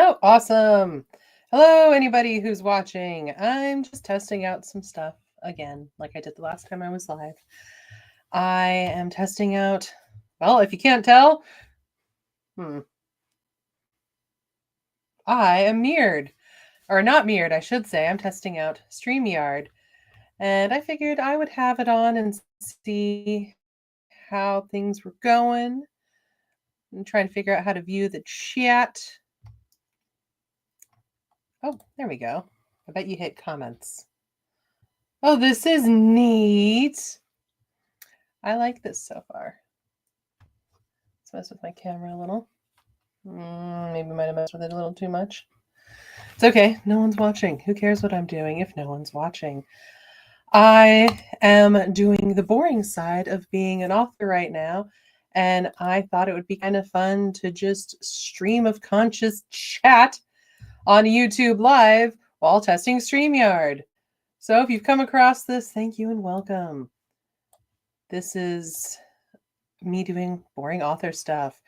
Oh, awesome. Hello, anybody who's watching. I'm just testing out some stuff again, like I did the last time I was live. I am testing out, well, if you can't tell, I am mirrored. Or not mirrored, I should say. I'm testing out StreamYard. And I figured I would have it on and see how things were going. And trying to figure out how to view the chat. Oh, there we go. I bet you hit comments. Oh, this is neat. I like this so far. Let's mess with my camera a little. Maybe might have messed with it a little too much. It's okay. No one's watching. Who cares what I'm doing if no one's watching? I am doing the boring side of being an author right now, and I thought it would be kind of fun to just stream of conscious chat on YouTube Live while testing StreamYard. So if you've come across this, thank you and welcome. This is me doing boring author stuff.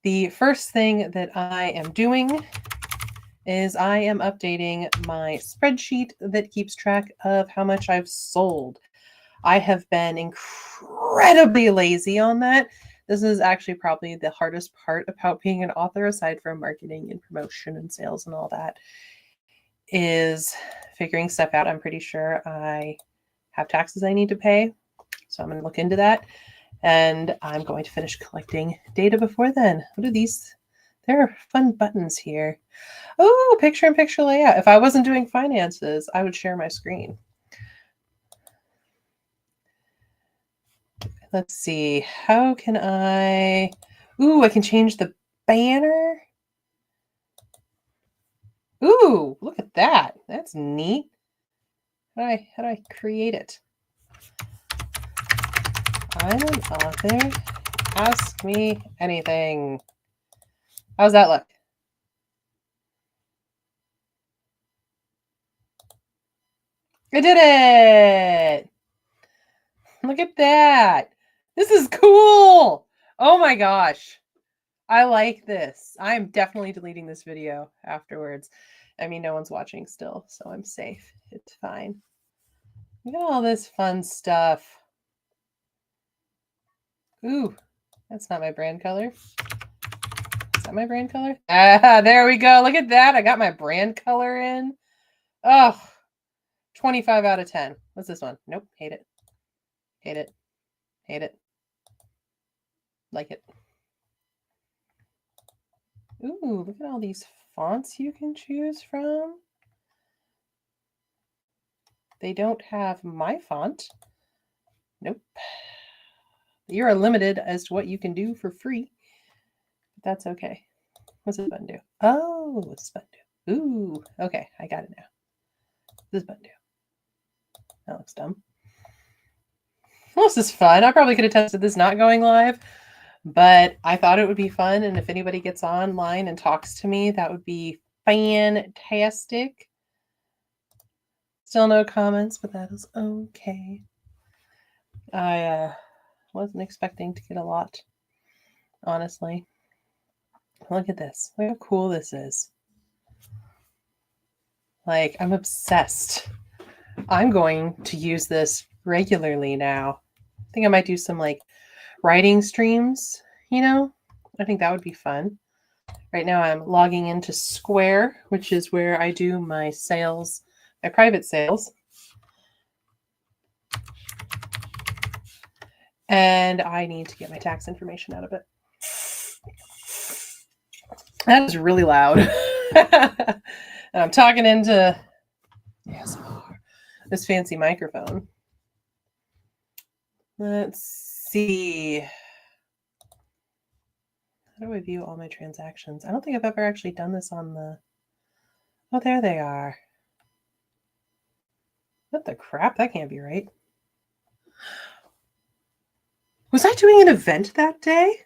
The first thing that I am doing is I am updating my spreadsheet that keeps track of how much I've sold. I have been incredibly lazy on that. This is actually probably the hardest part about being an author, aside from marketing and promotion and sales and all that, is figuring stuff out. I'm pretty sure I have taxes I need to pay, so I'm going to look into that. And I'm going to finish collecting data before then. What are these? There are fun buttons here. Oh, picture-in-picture layout. If I wasn't doing finances, I would share my screen. Let's see. How can I... Ooh, I can change the banner. Ooh, look at that. That's neat. How do I create it? I'm an author. Ask me anything. How's that look? I did it! Look at that. This is cool. Oh my gosh. I like this. I'm definitely deleting this video afterwards. I mean, no one's watching still, so I'm safe. It's fine. Look at all this fun stuff. Ooh, that's not my brand color. Is that my brand color? Ah, there we go. Look at that. I got my brand color in. Oh, 25 out of 10. What's this one? Nope. Hate it. Hate it. Hate it. Like it. Ooh, look at all these fonts you can choose from. They don't have my font. Nope. You're limited as to what you can do for free. But that's okay. What's this button do? Oh, what's this button do? Ooh, okay, I got it now. What's this button do? That looks dumb. Well, this is fun. I probably could have tested this not going live, but I thought it would be fun. And if anybody gets online and talks to me, that would be fantastic. Still no comments, but that is okay. I wasn't expecting to get a lot, honestly. Look at this. Look how cool this is. Like, I'm obsessed. I'm going to use this regularly now. I think I might do some like writing streams, you know? I think that would be fun. Right now I'm logging into Square, which is where I do my sales, my private sales. And I need to get my tax information out of it. That is really loud. And I'm talking into this fancy microphone. Let's see. How do I view all my transactions? I don't think I've ever actually done this on the... Oh, there they are. What the crap? That can't be right. Was I doing an event that day?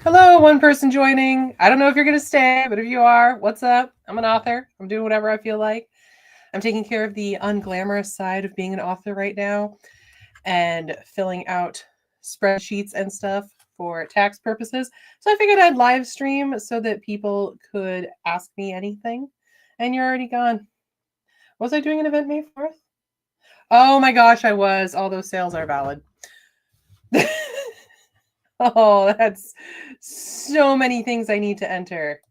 Hello, one person joining. I don't know if you're going to stay, but if you are, what's up? I'm an author. I'm doing whatever I feel like. I'm taking care of the unglamorous side of being an author right now and filling out spreadsheets and stuff for tax purposes. So I figured I'd live stream so that people could ask me anything. And you're already gone. Was I doing an event May 4th? Oh my gosh, I was. All those sales are valid. Oh, that's so many things I need to enter.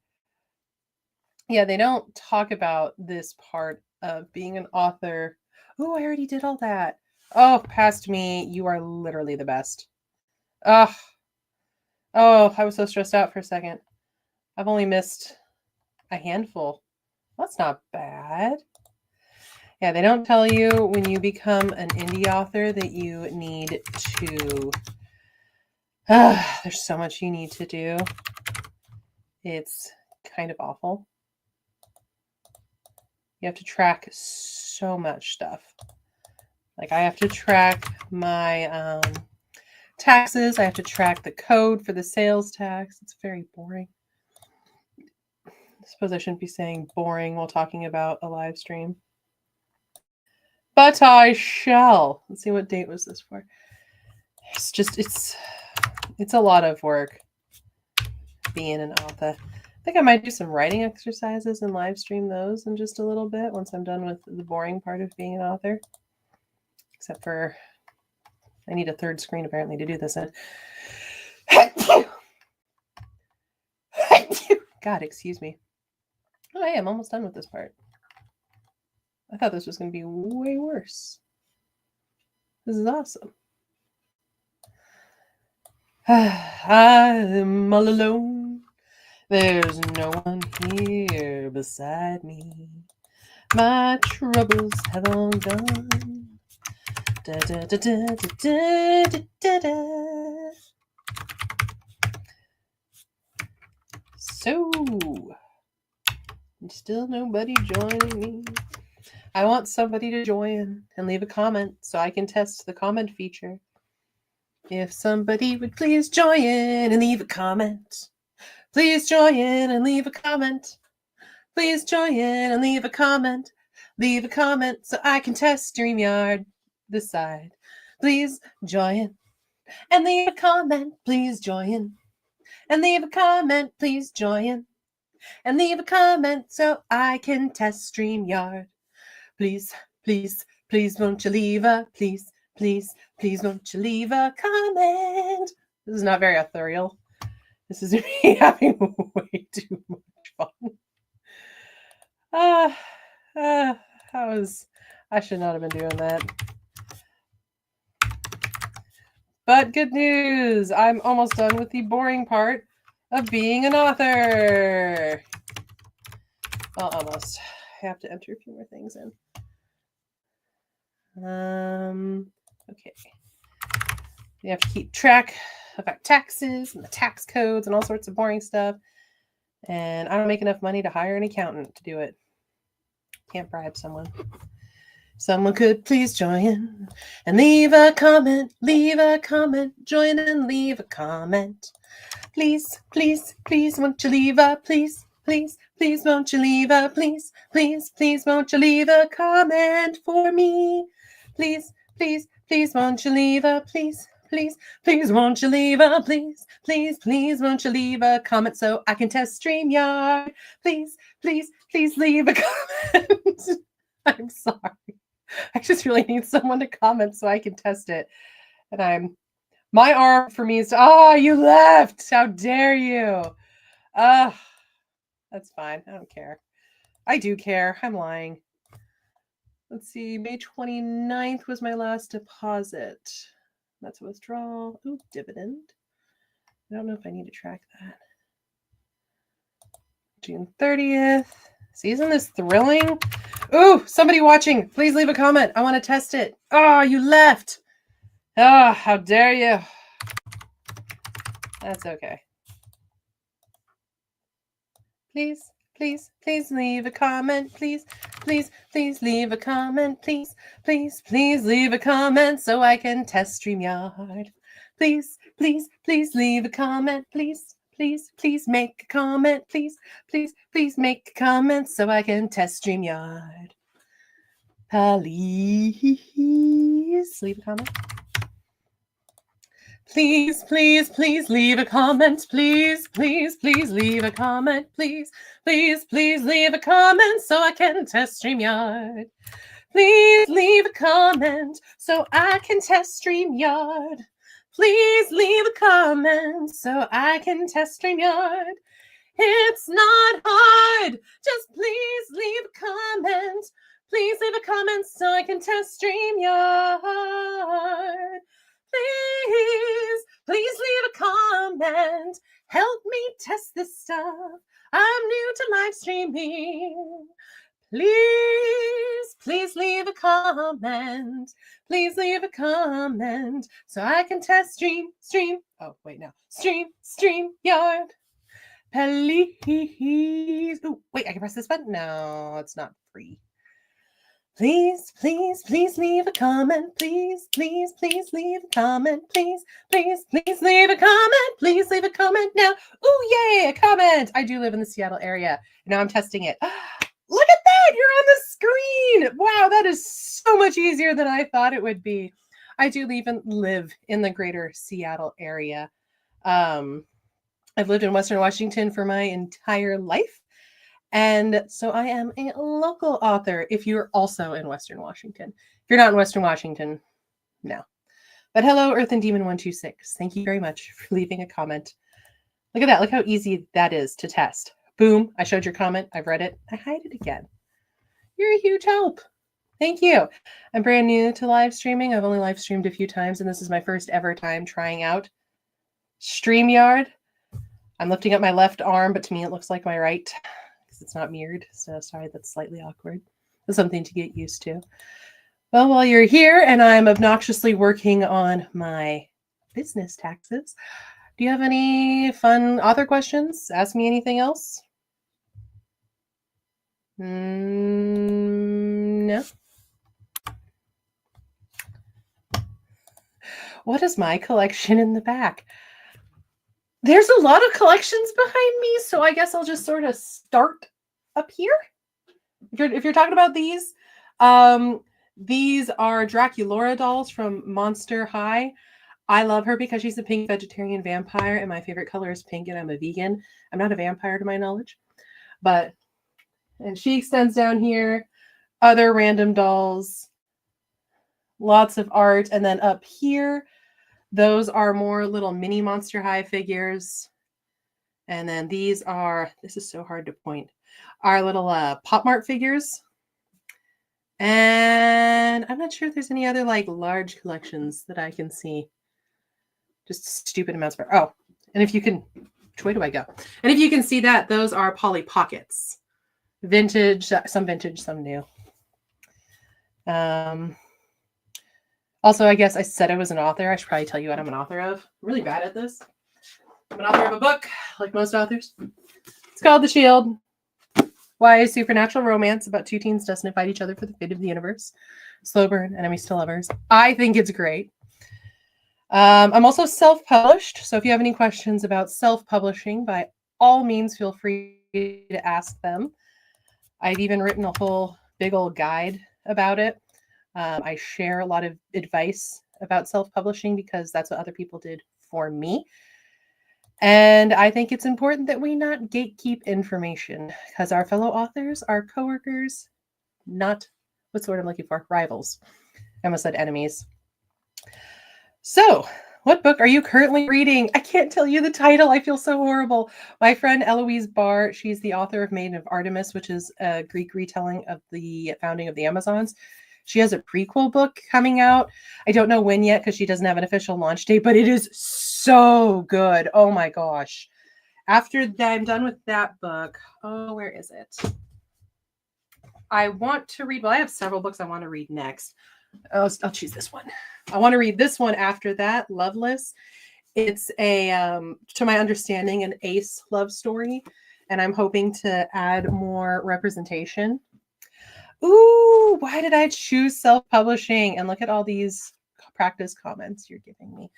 Yeah, they don't talk about this part of being an author. Oh, I already did all that. Oh, past me. You are literally the best. Oh, I was so stressed out for a second. I've only missed a handful. That's not bad. Yeah, they don't tell you when you become an indie author that you need to... there's so much you need to do. It's kind of awful. You have to track so much stuff. Like I have to track my taxes. I have to track the code for the sales tax. It's very boring. I suppose I shouldn't be saying boring while talking about a live stream. But I shall. Let's see, what date was this for? It's a lot of work being an author. I think I might do some writing exercises and live stream those in just a little bit once I'm done with the boring part of being an author. Except for I need a third screen apparently to do this in. God, excuse me. Oh, hey, I'm almost done with this part. I thought this was going to be way worse. This is awesome. I'm all alone. There's no one here beside me. My troubles have all gone. Da, da, da, da, da, da, da, da. So, still nobody joining me. I want somebody to join and leave a comment so I can test the comment feature. If somebody would please join and leave a comment. Please join and leave a comment. Please join and leave a comment. Leave a comment so I can test StreamYard this side. Please join and leave a comment. Please join and leave a comment. Please join and leave a comment so I can test StreamYard. Please, please, please won't you leave a, please, please, please won't you leave a comment. This is not very authorial. This is me having way too much fun. I should not have been doing that. But good news, I'm almost done with the boring part of being an author. Well, almost. I have to enter a few more things in. Okay. You have to keep track about taxes and the tax codes and all sorts of boring stuff. And I don't make enough money to hire an accountant to do it. Can't bribe someone. Someone could please join and leave a comment. Leave a comment. Join and leave a comment. Please, please, please, won't you leave a please, please, please, won't you leave a please, please, please, won't you leave a comment for me? Please, please, please, won't you leave a please, please, please, won't you leave a please, please, please, won't you leave a comment so I can test StreamYard? Please, please, please leave a comment. I'm sorry. I just really need someone to comment so I can test it. And my arm for me is to, oh, you left. How dare you? That's fine. I don't care. I do care. I'm lying. Let's see. May 29th was my last deposit. That's a withdrawal. Ooh, dividend. I don't know if I need to track that. June 30th. See, isn't this thrilling? Ooh, somebody watching. Please leave a comment. I want to test it. Oh, you left. Oh, how dare you? That's okay. Please, please, please leave a comment. Please, please, please leave a comment. Please, please, please leave a comment so I can test StreamYard. Please, please, please leave a comment. Please, please, please make a comment. Please, please, please make a comment so I can test StreamYard. Please leave a comment. Please, please, please leave a comment. Please, please, please leave a comment. Please, please, please leave a comment so I can test StreamYard. Please leave a comment so I can test StreamYard. Please leave a comment so I can test StreamYard. It's not hard. Just please leave a comment. Please leave a comment so I can test StreamYard. Please leave a comment. Help me test this stuff. I'm new to live streaming. Please leave a comment. Please leave a comment so I can test StreamYard. Please. Oh, wait, I can press this button? No, it's not free. Please, please, please leave a comment. Please, please, please leave a comment. Please, please, please leave a comment. Please leave a comment now. Oh, yay, a comment. I do live in the Seattle area. Now I'm testing it. Look at that. You're on the screen. Wow, that is so much easier than I thought it would be. I do live in the greater Seattle area. I've lived in Western Washington for my entire life. And so I am a local author if you're also in Western Washington. If you're not in Western Washington, no. But hello, Earth and Demon 126. Thank you very much for leaving a comment. Look at that. Look how easy that is to test. Boom. I showed your comment. I've read it. I hide it again. You're a huge help. Thank you. I'm brand new to live streaming. I've only live streamed a few times, and this is my first ever time trying out StreamYard. I'm lifting up my left arm, but to me it looks like my right. It's not mirrored, so sorry, that's slightly awkward. That's something to get used to. Well, while you're here and I'm obnoxiously working on my business taxes, do you have any fun author questions? Ask me anything else? No. What is my collection in the back? There's a lot of collections behind me, so I guess I'll just sort of start up here. If you're talking about these are Draculaura dolls from Monster High. I love her because she's a pink vegetarian vampire, and my favorite color is pink, and I'm a vegan. I'm not a vampire to my knowledge, and she extends down here. Other random dolls, lots of art, and then up here, those are more little mini Monster High figures. And then these are, this is so hard to point, our little Pop Mart figures. And I'm not sure if there's any other like large collections that I can see. Just stupid amounts of, oh, and if you can, which way do I go? And if you can see that, those are Polly Pockets. Vintage, some new. Also, I guess I said I was an author. I should probably tell you what I'm an author of. I'm really bad at this. I'm an author of a book, like most authors. It's called The Shield. Why supernatural romance about two teens destined to fight each other for the fate of the universe. Slow burn, enemies to lovers. I think it's great. I'm also self-published. So if you have any questions about self-publishing, by all means, feel free to ask them. I've even written a whole big old guide about it. I share a lot of advice about self-publishing because that's what other people did for me. And I think it's important that we not gatekeep information because our fellow authors are coworkers, not, what's the word I'm looking for? Rivals. I almost said enemies. So, what book are you currently reading? I can't tell you the title. I feel so horrible. My friend Eloise Barr, she's the author of Maiden of Artemis, which is a Greek retelling of the founding of the Amazons. She has a prequel book coming out. I don't know when yet because she doesn't have an official launch date, but it is so good. Oh my gosh. After that, I'm done with that book. Oh, where is it? I want to read, well, I have several books I want to read next. I'll choose this one. I want to read this one after that, Loveless. It's a, to my understanding, an ace love story, and I'm hoping to add more representation. Ooh, why did I choose self-publishing? And look at all these practice comments you're giving me.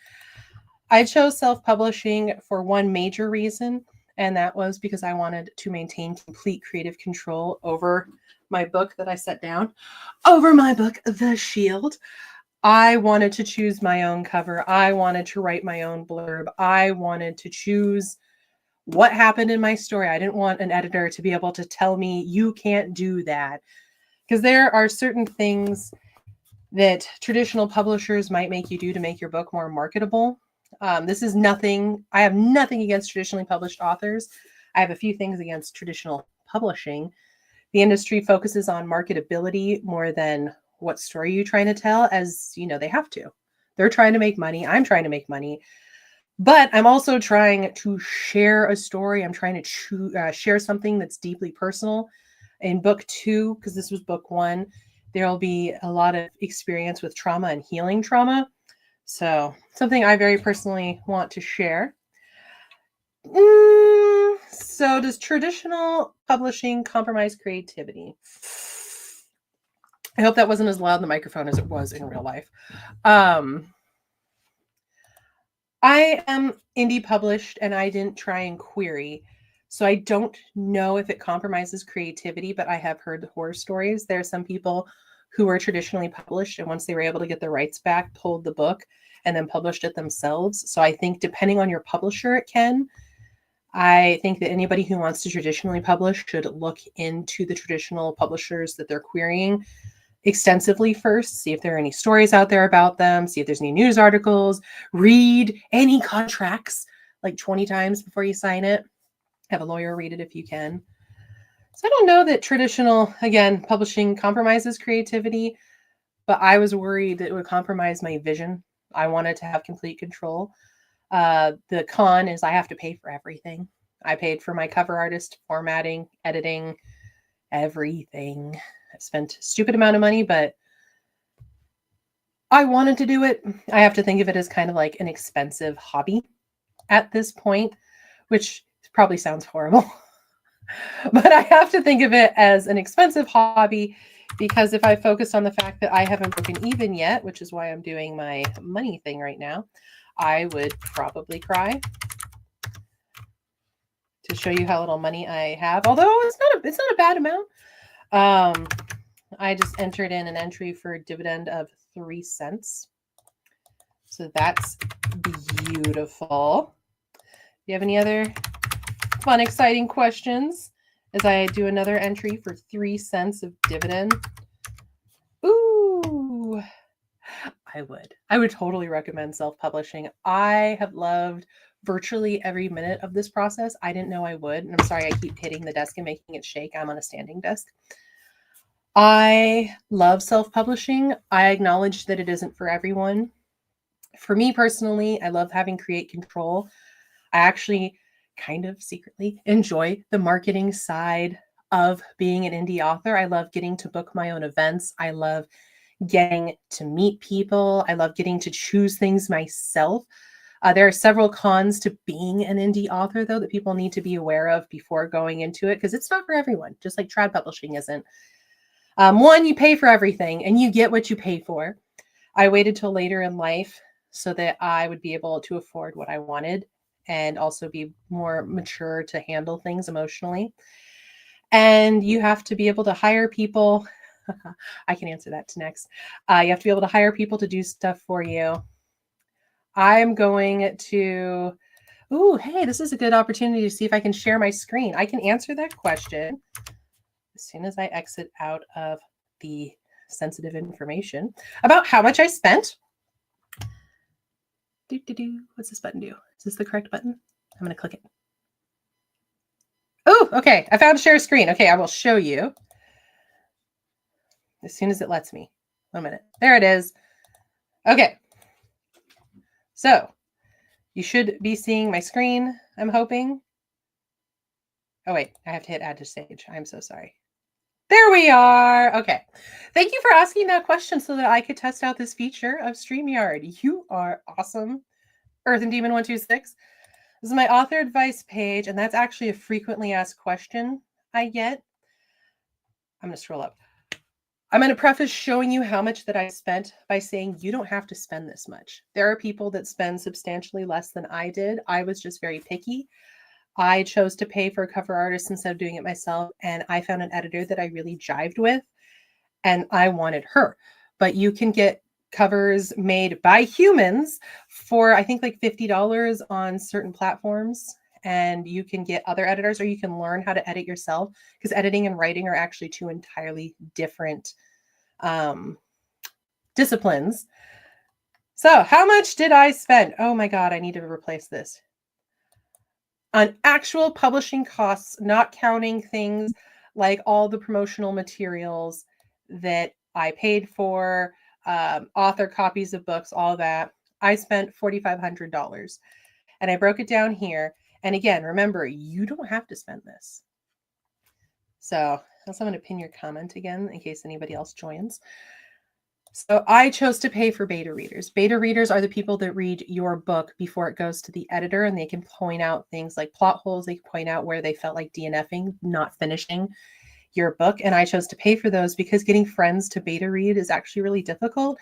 I chose self-publishing for one major reason, and that was because I wanted to maintain complete creative control over my book that I set down, over my book, The Shield. I wanted to choose my own cover. I wanted to write my own blurb. I wanted to choose what happened in my story. I didn't want an editor to be able to tell me, you can't do that. Because there are certain things that traditional publishers might make you do to make your book more marketable. This is nothing, I have nothing against traditionally published authors. I have a few things against traditional publishing. The industry focuses on marketability more than what story you're trying to tell, as you know, they have to. They're trying to make money. I'm trying to make money. But I'm also trying to share a story. I'm trying to share something that's deeply personal. In book 2, because this was book 1, there'll be a lot of experience with trauma and healing trauma. So something I very personally want to share. So does traditional publishing compromise creativity? I hope that wasn't as loud in the microphone as it was in real life. I am indie published and I didn't try and query. So I don't know if it compromises creativity, but I have heard horror stories. There are some people who were traditionally published and once they were able to get their rights back, pulled the book and then published it themselves. So I think depending on your publisher, it can. I think that anybody who wants to traditionally publish should look into the traditional publishers that they're querying extensively first, see if there are any stories out there about them, see if there's any news articles, read any contracts like 20 times before you sign it. Have a lawyer read it if you can. So I don't know that traditional, again, publishing compromises creativity, but I was worried that it would compromise my vision. I wanted to have complete control. The con is I have to pay for everything. I paid for my cover artist, formatting, editing, everything. I spent a stupid amount of money, but I wanted to do it. I have to think of it as kind of like an expensive hobby at this point, which probably sounds horrible. But I have to think of it as an expensive hobby because if I focus on the fact that I haven't broken even yet, which is why I'm doing my money thing right now, I would probably cry. To show you how little money I have, although it's not a bad amount. I just entered in an entry for a dividend of 3 cents. So that's beautiful. Do you have any other fun, exciting questions as I do another entry for 3 cents of dividend? Ooh, I would totally recommend self-publishing. I have loved virtually every minute of this process. I didn't know I would. And I'm sorry I keep hitting the desk and making it shake. I'm on a standing desk. I love self-publishing. I acknowledge that it isn't for everyone. For me personally, I love having create control. I actually kind of secretly enjoy the marketing side of being an indie author. I love getting to book my own events. I love getting to meet people. I love getting to choose things myself. There are several cons to being an indie author, though, that people need to be aware of before going into it, because it's not for everyone, just like trad publishing isn't. One, you pay for everything and you get what you pay for. I waited till later in life so that I would be able to afford what I wanted and also be more mature to handle things emotionally. And you have to be able to hire people. I can answer that next. You have to be able to hire people to do stuff for you. I'm going to, hey, this is a good opportunity to see if I can share my screen. I can answer that question as soon as I exit out of the sensitive information about how much I spent. What's this button do? Is this the correct button? I'm going to click it. Oh, okay. I found share screen. Okay, I will show you as soon as it lets me. 1 minute. There it is. Okay. So you should be seeing my screen, I'm hoping. Oh, wait. I have to hit add to stage. I'm so sorry. There we are. Okay. Thank you for asking that question so that I could test out this feature of StreamYard. You are awesome. Earth and Demon 126. This is my author advice page, and that's actually a frequently asked question I get. I'm going to scroll up. I'm going to preface showing you how much that I spent by saying you don't have to spend this much. There are people that spend substantially less than I did. I was just very picky. I chose to pay for a cover artist instead of doing it myself, and I found an editor that I really jived with, and I wanted her. But you can get covers made by humans for, I think, like $50 on certain platforms. And you can get other editors, or you can learn how to edit yourself, because editing and writing are actually two entirely different disciplines. So how much did I spend? Oh my God, I need to replace this. On actual publishing costs, not counting things like all the promotional materials that I paid for, author copies of books, all that, I spent $4,500. And I broke it down here. And again, remember, you don't have to spend this. So also I'm going to pin your comment again in case anybody else joins. So I chose to pay for beta readers. Beta readers are the people that read your book before it goes to the editor, and they can point out things like plot holes. They can point out where they felt like DNFing, not finishing your book. And I chose to pay for those because getting friends to beta read is actually really difficult.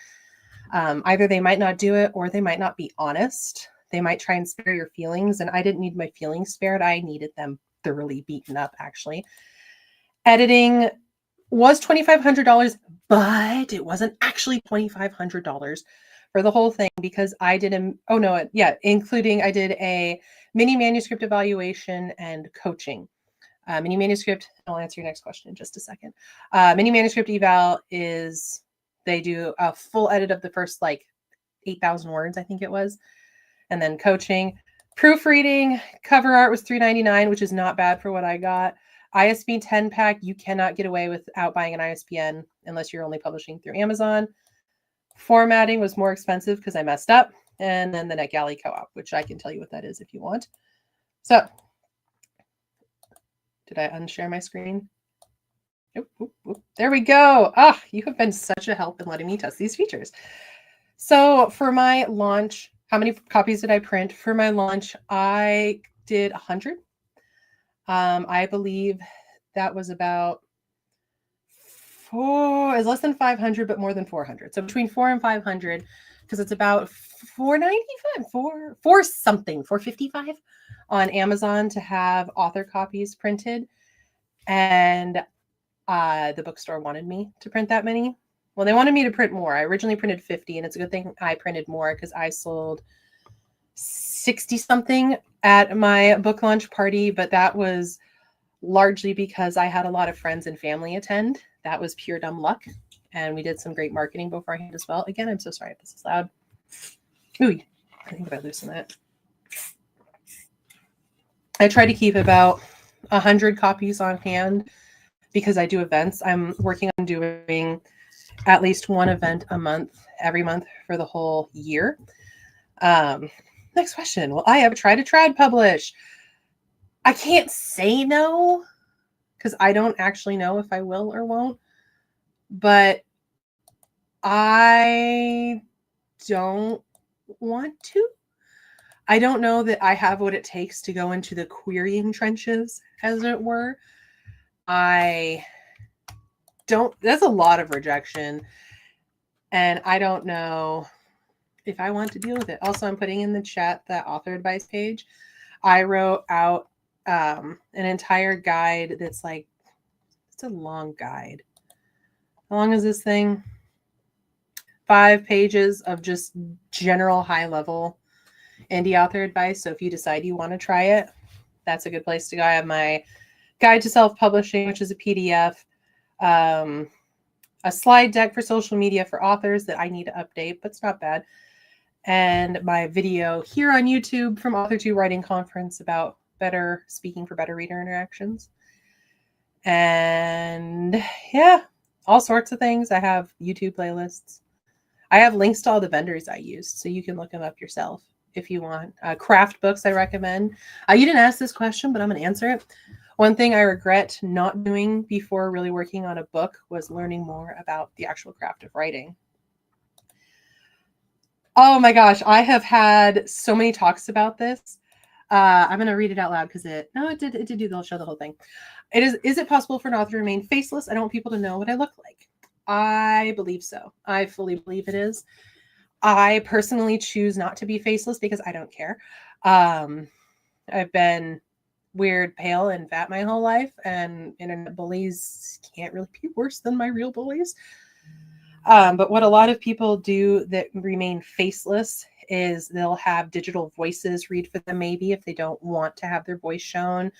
Either they might not do it, or they might not be honest. They might try and spare your feelings. And I didn't need my feelings spared. I needed them thoroughly beaten up, actually. Editing was $2,500, but it wasn't actually $2,500 for the whole thing, because I did including I did a mini manuscript evaluation and coaching. Mini manuscript, I'll answer your next question in just a second. Mini manuscript eval is, they do a full edit of the first like 8,000 words, I think it was. And then coaching. Proofreading, cover art was $3.99, which is not bad for what I got. ISBN 10 pack, you cannot get away without buying an ISBN unless you're only publishing through Amazon. Formatting was more expensive because I messed up. And then the NetGalley Co-op, which I can tell you what that is if you want. So, did I unshare my screen? There we go. You have been such a help in letting me test these features. So for my launch, how many copies did I print? For my launch, I did 100. I believe that was about it's less than 500, but more than 400. So between 400 and 500, because it's about $495, $455 on Amazon to have author copies printed. And the bookstore wanted me to print that many. Well, they wanted me to print more. I originally printed 50, and it's a good thing I printed more because I sold 60 something at my book launch party, but that was largely because I had a lot of friends and family attend. That was pure dumb luck. And we did some great marketing beforehand as well. Again, I'm so sorry if this is loud. Ooh, I think if I loosen that. I try to keep about 100 copies on hand because I do events. I'm working on doing at least one event a month, every month for the whole year. Next question. Will I ever try to trad publish? I can't say no because I don't actually know if I will or won't. But I don't want to. I don't know that I have what it takes to go into the querying trenches, as it were. I don't. That's a lot of rejection. And I don't know if I want to deal with it. Also, I'm putting in the chat that author advice page. I wrote out an entire guide that's like, it's a long guide. How long is this thing? 5 pages of just general high level indie author advice. So if you decide you want to try it, that's a good place to go. I have my guide to self-publishing, which is a PDF, a slide deck for social media for authors that I need to update, but it's not bad. And my video here on YouTube from Author 2 Writing Conference about better speaking for better reader interactions. And yeah, all sorts of things. I have YouTube playlists. I have links to all the vendors I used, so you can look them up yourself if you want. Craft books I recommend. You didn't ask this question, but I'm going to answer it. One thing I regret not doing before really working on a book was learning more about the actual craft of writing. Oh my gosh, I have had so many talks about this. I'm going to read it out loud because it did do, they'll show the whole thing. Is it possible for an author to remain faceless? I don't want people to know what I look like. I believe so. I fully believe it is. I personally choose not to be faceless because I don't care. I've been weird, pale, and fat my whole life, and internet bullies can't really be worse than my real bullies. But what a lot of people do that remain faceless is they'll have digital voices read for them, maybe if they don't want to have their voice shown.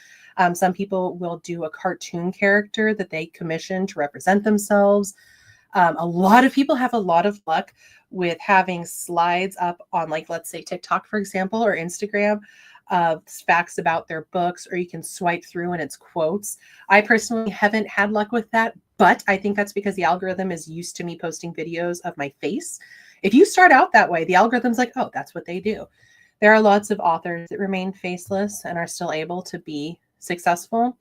Some people will do a cartoon character that they commission to represent themselves. A lot of people have a lot of luck with having slides up on, like, let's say TikTok, for example, or Instagram, of facts about their books, or you can swipe through and it's quotes. I personally haven't had luck with that, but I think that's because the algorithm is used to me posting videos of my face. If you start out that way, the algorithm's like, oh, that's what they do. There are lots of authors that remain faceless and are still able to be successful,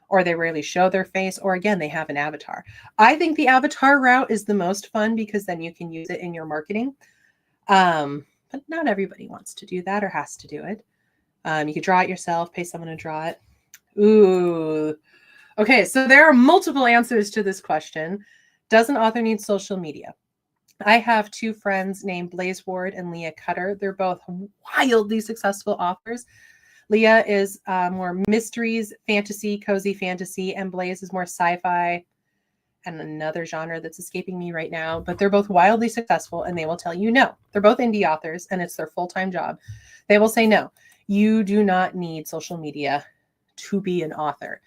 or they rarely show their face, or again, they have an avatar. I think the avatar route is the most fun because then you can use it in your marketing. But not everybody wants to do that or has to do it. You could draw it yourself, pay someone to draw it. Ooh. Okay, so there are multiple answers to this question. Does an author need social media? I have two friends named Blaze Ward and Leah Cutter. They're both wildly successful authors. Leah is more mysteries, fantasy, cozy fantasy, and Blaze is more sci-fi and another genre that's escaping me right now. But they're both wildly successful, and they will tell you no. They're both indie authors, and it's their full-time job. They will say no. You do not need social media to be an author.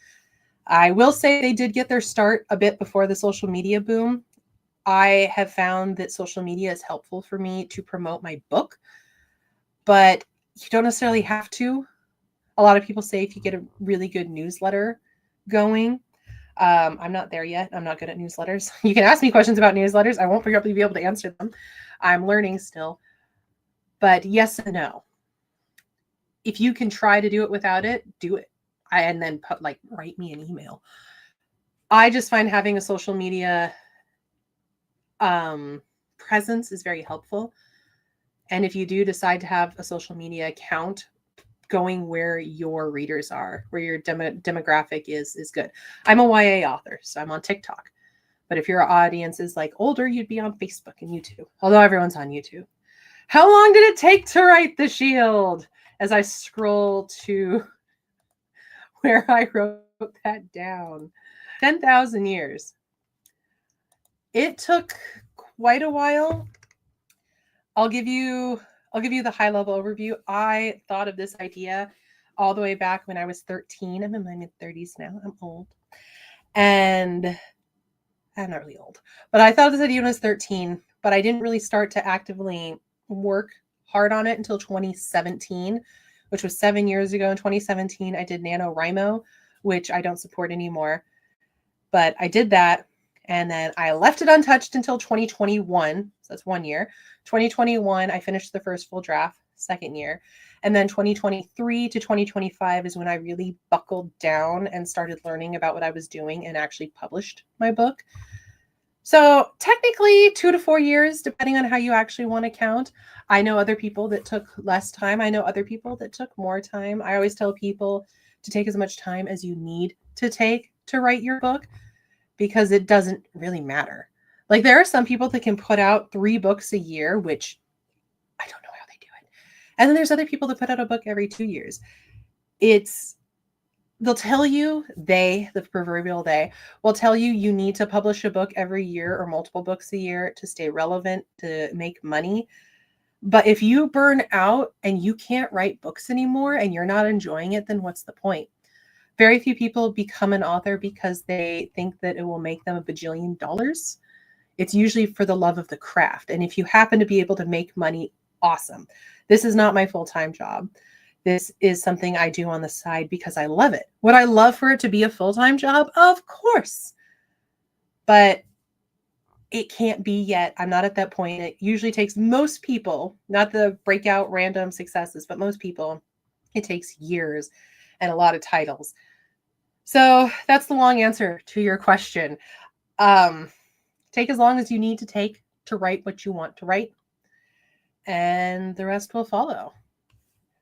I will say they did get their start a bit before the social media boom. I have found that social media is helpful for me to promote my book, but you don't necessarily have to. A lot of people say if you get a really good newsletter going. I'm not there yet. I'm not good at newsletters. You can ask me questions about newsletters. I won't probably be able to answer them. I'm learning still. But yes and no. If you can try to do it without it, do it. And then write me an email. I just find having a social media presence is very helpful. And if you do decide to have a social media account, going where your readers are, where your demographic is good. I'm a YA author, so I'm on TikTok. But if your audience is like older, you'd be on Facebook and YouTube, although everyone's on YouTube. How long did it take to write The Shield? As I scroll to where I wrote that down. 10,000 years. It took quite a while. I'll give you the high-level overview. I thought of this idea all the way back when I was 13. I'm in my mid-30s now. I'm old. And I'm not really old. But I thought of this idea when I was 13, but I didn't really start to actively work hard on it until 2017, which was 7 years ago. In 2017, I did NaNoWriMo, which I don't support anymore. But I did that, and then I left it untouched until 2021. So that's 1 year. 2021, I finished the first full draft, second year. And then 2023 to 2025 is when I really buckled down and started learning about what I was doing and actually published my book. So technically 2 to 4 years, depending on how you actually want to count. I know other people that took less time. I know other people that took more time. I always tell people to take as much time as you need to take to write your book, because it doesn't really matter. Like, there are some people that can put out 3 books a year, which I don't know how they do it. And then there's other people that put out a book every 2 years. They'll tell you, the proverbial they, will tell you you need to publish a book every year or multiple books a year to stay relevant, to make money. But if you burn out and you can't write books anymore and you're not enjoying it, then what's the point? Very few people become an author because they think that it will make them $1 bajillion. It's usually for the love of the craft. And if you happen to be able to make money, awesome. This is not my full-time job. This is something I do on the side because I love it. Would I love for it to be a full-time job? Of course. But it can't be yet. I'm not at that point. It usually takes most people, not the breakout random successes, but most people, it takes years and a lot of titles. So that's the long answer to your question. Take as long as you need to take to write what you want to write, and the rest will follow.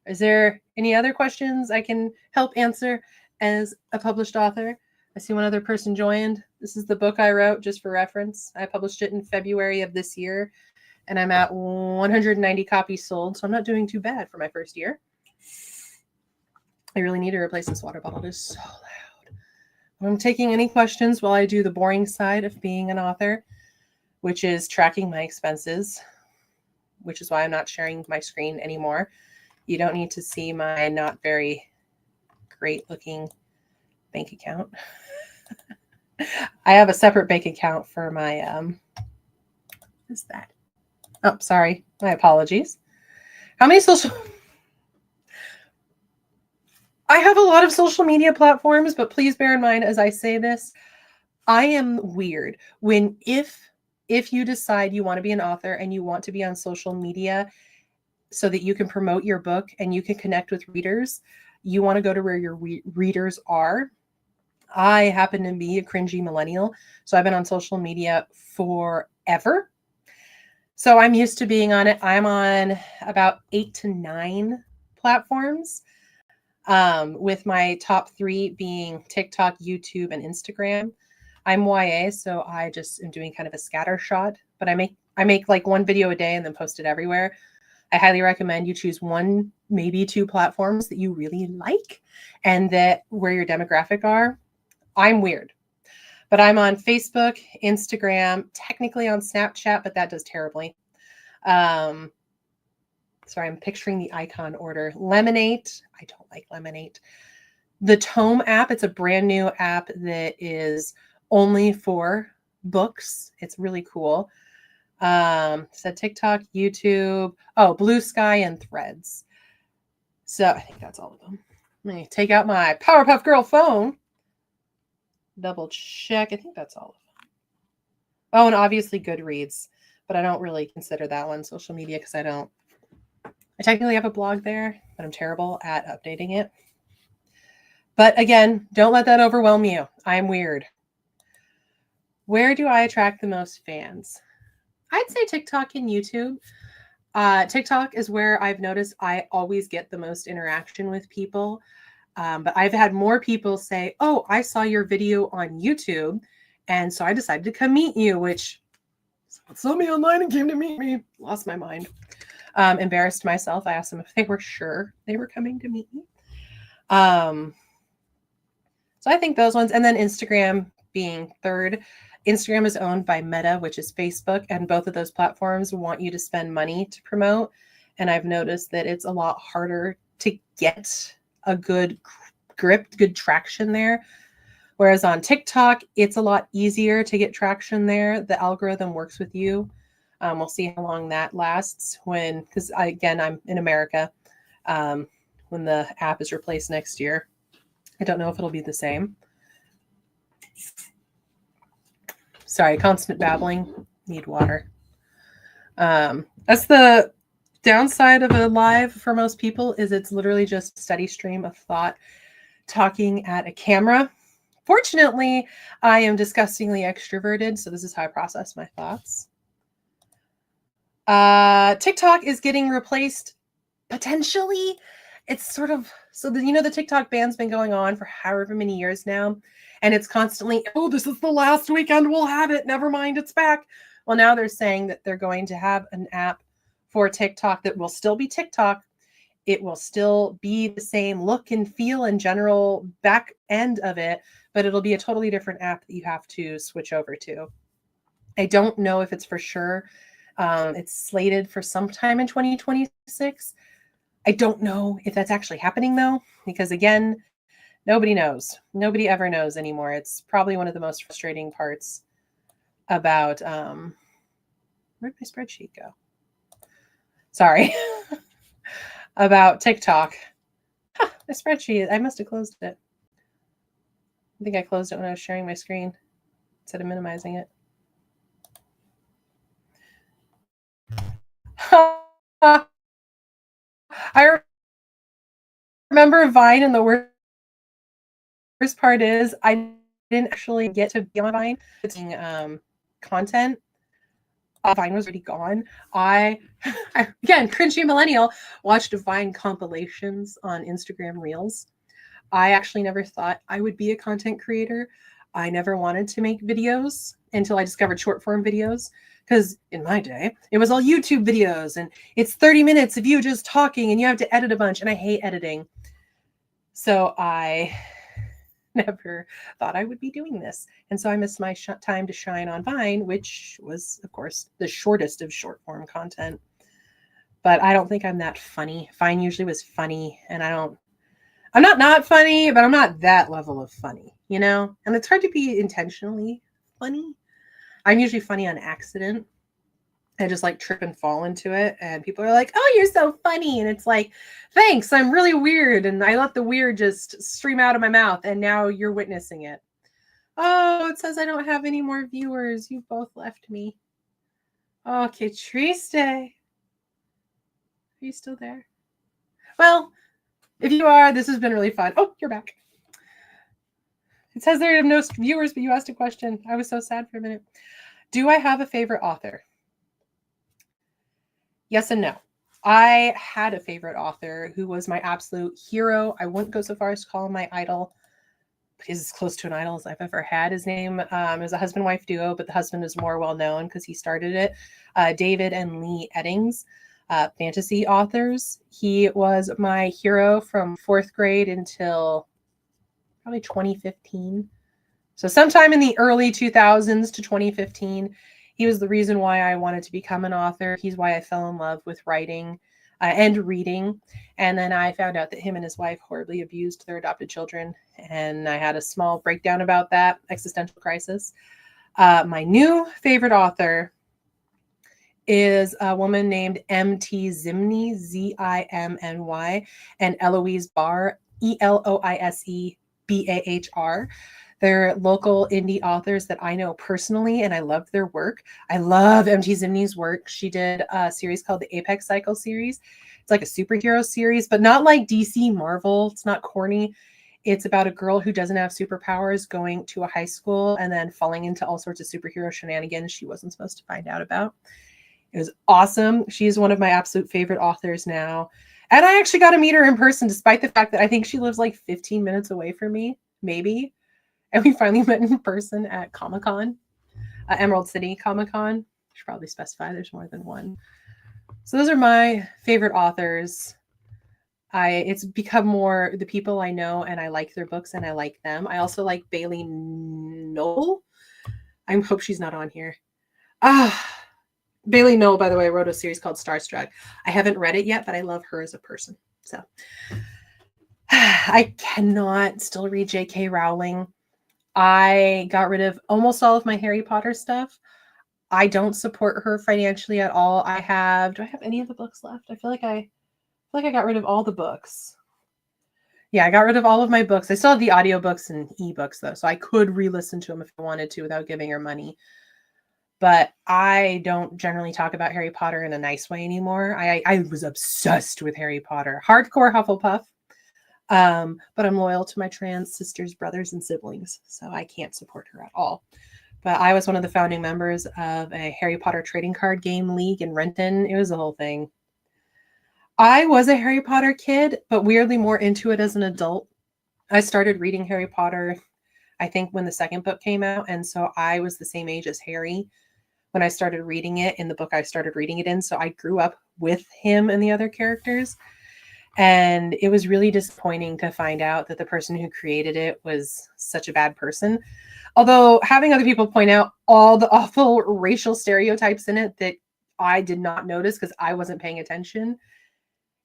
Is there any other questions I can help answer as a published author? I see one other person joined. This is the book I wrote, just for reference. I published it in February of this year, and I'm at 190 copies sold, so I'm not doing too bad for my first year. I really need to replace this water bottle. It is so loud. I'm taking any questions while I do the boring side of being an author. which is tracking my expenses, which is why I'm not sharing my screen anymore. You don't need to see my not very great looking bank account. I have a separate bank account for my, what is that? Oh, sorry. My apologies. How many I have a lot of social media platforms, but please bear in mind as I say this, I am weird when if you decide you want to be an author and you want to be on social media so that you can promote your book and you can connect with readers, you want to go to where your readers are. I happen to be a cringy millennial, so I've been on social media forever. So I'm used to being on it. I'm on about 8 to 9 platforms, with my top 3 being TikTok, YouTube, and Instagram. I'm YA, so I just am doing kind of a scatter shot, but I make like one video a day and then post it everywhere. I highly recommend you choose 1, maybe 2 platforms that you really like and that where your demographic are. I'm weird, but I'm on Facebook, Instagram, technically on Snapchat, but that does terribly. Sorry, I'm picturing the icon order. Lemonade. I don't like Lemonade. The Tome app, it's a brand new app that is only for books. It's really cool. So TikTok, YouTube, Blue Sky, and Threads. So I think that's all of them. Let me take out my Powerpuff Girl phone. Double check. I think that's all of them. Oh, and obviously Goodreads, but I don't really consider that one social media because I technically have a blog there, but I'm terrible at updating it. But again, don't let that overwhelm you. I'm weird. Where do I attract the most fans? I'd say TikTok and YouTube. TikTok is where I've noticed I always get the most interaction with people. But I've had more people say, oh, I saw your video on YouTube, and so I decided to come meet you, which someone saw me online and came to meet me. Lost my mind. Embarrassed myself. I asked them if they were sure they were coming to meet me. So I think those ones. And then Instagram being third. Instagram is owned by Meta, which is Facebook, and both of those platforms want you to spend money to promote. And I've noticed that it's a lot harder to get a good grip, good traction there. Whereas on TikTok, it's a lot easier to get traction there. The algorithm works with you. We'll see how long that lasts because again, I'm in America when the app is replaced next year. I don't know if it'll be the same. Sorry, constant babbling. Need water. That's the downside of a live for most people is it's literally just a steady stream of thought talking at a camera. Fortunately, I am disgustingly extroverted, so this is how I process my thoughts. TikTok is getting replaced potentially. It's sort of the TikTok ban's been going on for however many years now, and it's constantly, oh, this is the last weekend we'll have it. Never mind, it's back. Well, now they're saying that they're going to have an app for TikTok that will still be TikTok. It will still be the same look and feel and general back end of it, but it'll be a totally different app that you have to switch over to. I don't know if it's for sure. It's slated for sometime in 2026. I don't know if that's actually happening though, because again, nobody knows. Nobody ever knows anymore. It's probably one of the most frustrating parts about, where'd my spreadsheet go? Sorry. About TikTok. My spreadsheet, I must have closed it. I think I closed it when I was sharing my screen instead of minimizing it. I remember Vine, and the worst part is I didn't actually get to be on Vine. It's content. Vine was already gone. I again, cringy millennial, watched Vine compilations on Instagram Reels. I actually never thought I would be a content creator. I never wanted to make videos until I discovered short form videos. Because in my day, it was all YouTube videos and it's 30 minutes of you just talking and you have to edit a bunch. And I hate editing. So I never thought I would be doing this. And so I missed my time to shine on Vine, which was, of course, the shortest of short form content. But I don't think I'm that funny. Vine usually was funny, and I'm not funny, but I'm not that level of funny, you know? And it's hard to be intentionally funny. I'm usually funny on accident. I just like trip and fall into it, and people are like, "Oh, you're so funny." And it's like, "Thanks, I'm really weird." And I let the weird just stream out of my mouth, and now you're witnessing it. Oh, it says I don't have any more viewers. You both left me. Okay, Triste. Are you still there? Well, if you are, this has been really fun. Oh, you're back. It says there are no viewers, but you asked a question. I was so sad for a minute. Do I have a favorite author? Yes and no. I had a favorite author who was my absolute hero. I wouldn't go so far as to call him my idol, but he's as close to an idol as I've ever had. His name is a husband-wife duo, but the husband is more well-known because he started it. David and Lee Eddings, fantasy authors. He was my hero from 4th grade until probably 2015. So sometime in the early 2000s to 2015, he was the reason why I wanted to become an author. He's why I fell in love with writing and reading. And then I found out that him and his wife horribly abused their adopted children. And I had a small breakdown about that, existential crisis. My new favorite author is a woman named M.T. Zimny, Zimny, and Eloise Barr, Eloisebah. They're local indie authors that I know personally, and I love their work. I love M.T. Zimny's work. She did a series called the Apex Cycle series. It's like a superhero series, but not like DC Marvel. It's not corny. It's about a girl who doesn't have superpowers going to a high school and then falling into all sorts of superhero shenanigans she wasn't supposed to find out about. It was awesome. She's one of my absolute favorite authors now. And I actually got to meet her in person, despite the fact that I think she lives like 15 minutes away from me, maybe. And we finally met in person at Comic-Con, Emerald City Comic-Con. I should probably specify there's more than one. So those are my favorite authors. It's become more the people I know, and I like their books and I like them. I also like Bailey Knoll. I hope she's not on here. Bailey Knoll, by the way, wrote a series called Starstruck. I haven't read it yet, but I love her as a person. So I cannot still read J.K. Rowling. I got rid of almost all of my Harry Potter stuff. I don't support her financially at all. Do I have any of the books left? I feel like I got rid of all the books. Yeah, I got rid of all of my books. I still have the audiobooks and ebooks though, so I could re-listen to them if I wanted to without giving her money. But I don't generally talk about Harry Potter in a nice way anymore. I was obsessed with Harry Potter. Hardcore Hufflepuff. But I'm loyal to my trans sisters, brothers, and siblings, so I can't support her at all. But I was one of the founding members of a Harry Potter trading card game league in Renton. It was the whole thing. I was a Harry Potter kid, but weirdly more into it as an adult. I started reading Harry Potter, I think, when the second book came out, and so I was the same age as Harry when I started reading it in the book I started reading it in, so I grew up with him and the other characters. And it was really disappointing to find out that the person who created it was such a bad person. Although having other people point out all the awful racial stereotypes in it that I did not notice because I wasn't paying attention.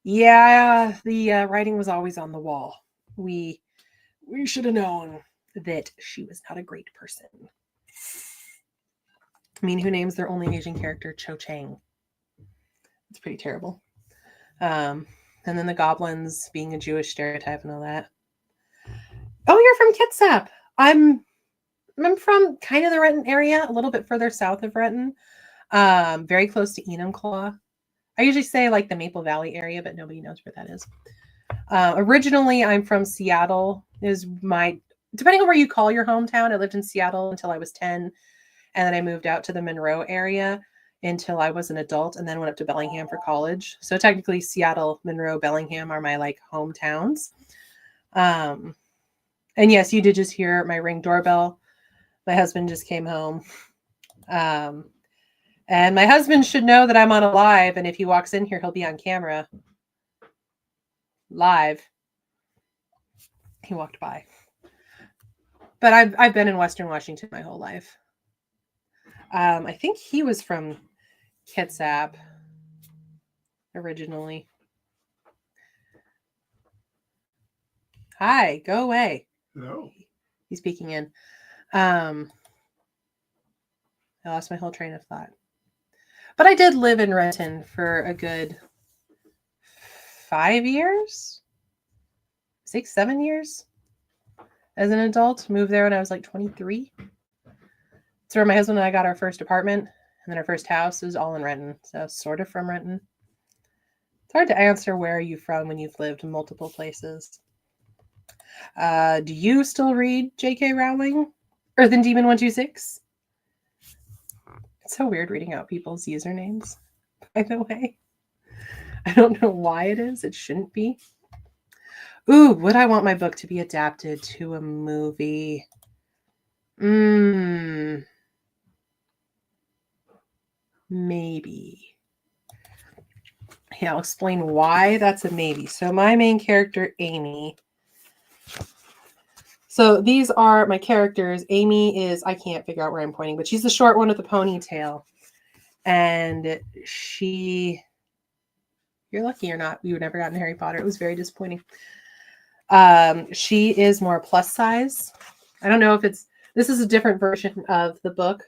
Yeah, the writing was always on the wall. We should have known that she was not a great person. I mean, who names their only Asian character Cho Chang? It's pretty terrible. And then the goblins being a Jewish stereotype and all that. Oh, you're from Kitsap. I'm from kind of the Renton area, a little bit further south of Renton, very close to Enumclaw. I usually say like the Maple Valley area, but nobody knows where that is. Originally, I'm from Seattle. Depending on where you call your hometown, I lived in Seattle until I was 10, and then I moved out to the Monroe area until I was an adult, and then went up to Bellingham for college. So technically Seattle, Monroe, Bellingham are my like hometowns. And yes, you did just hear my Ring doorbell. My husband just came home. And my husband should know that I'm on a live, and if he walks in here, he'll be on camera. Live. He walked by. But I've been in Western Washington my whole life. I think he was from Kitsap originally. Hi, go away. Hello. He's peeking in. I lost my whole train of thought. But I did live in Renton for a good 5 years, 6, 7 years as an adult. Moved there when I was like 23. It's where my husband and I got our first apartment, and then our first house was all in Renton, so sort of from Renton. It's hard to answer where are you from when you've lived in multiple places. Do you still read J.K. Rowling? Earth and Demon 126? It's so weird reading out people's usernames, by the way. I don't know why it is. It shouldn't be. Ooh, would I want my book to be adapted to a movie? Maybe. Yeah, I'll explain why that's a maybe. So my main character, Amy. So these are my characters. Amy is, I can't figure out where I'm pointing, but she's the short one with the ponytail. And she, you're lucky or not, you would never gotten Harry Potter. It was very disappointing. She is more plus size. I don't know if this is a different version of the book.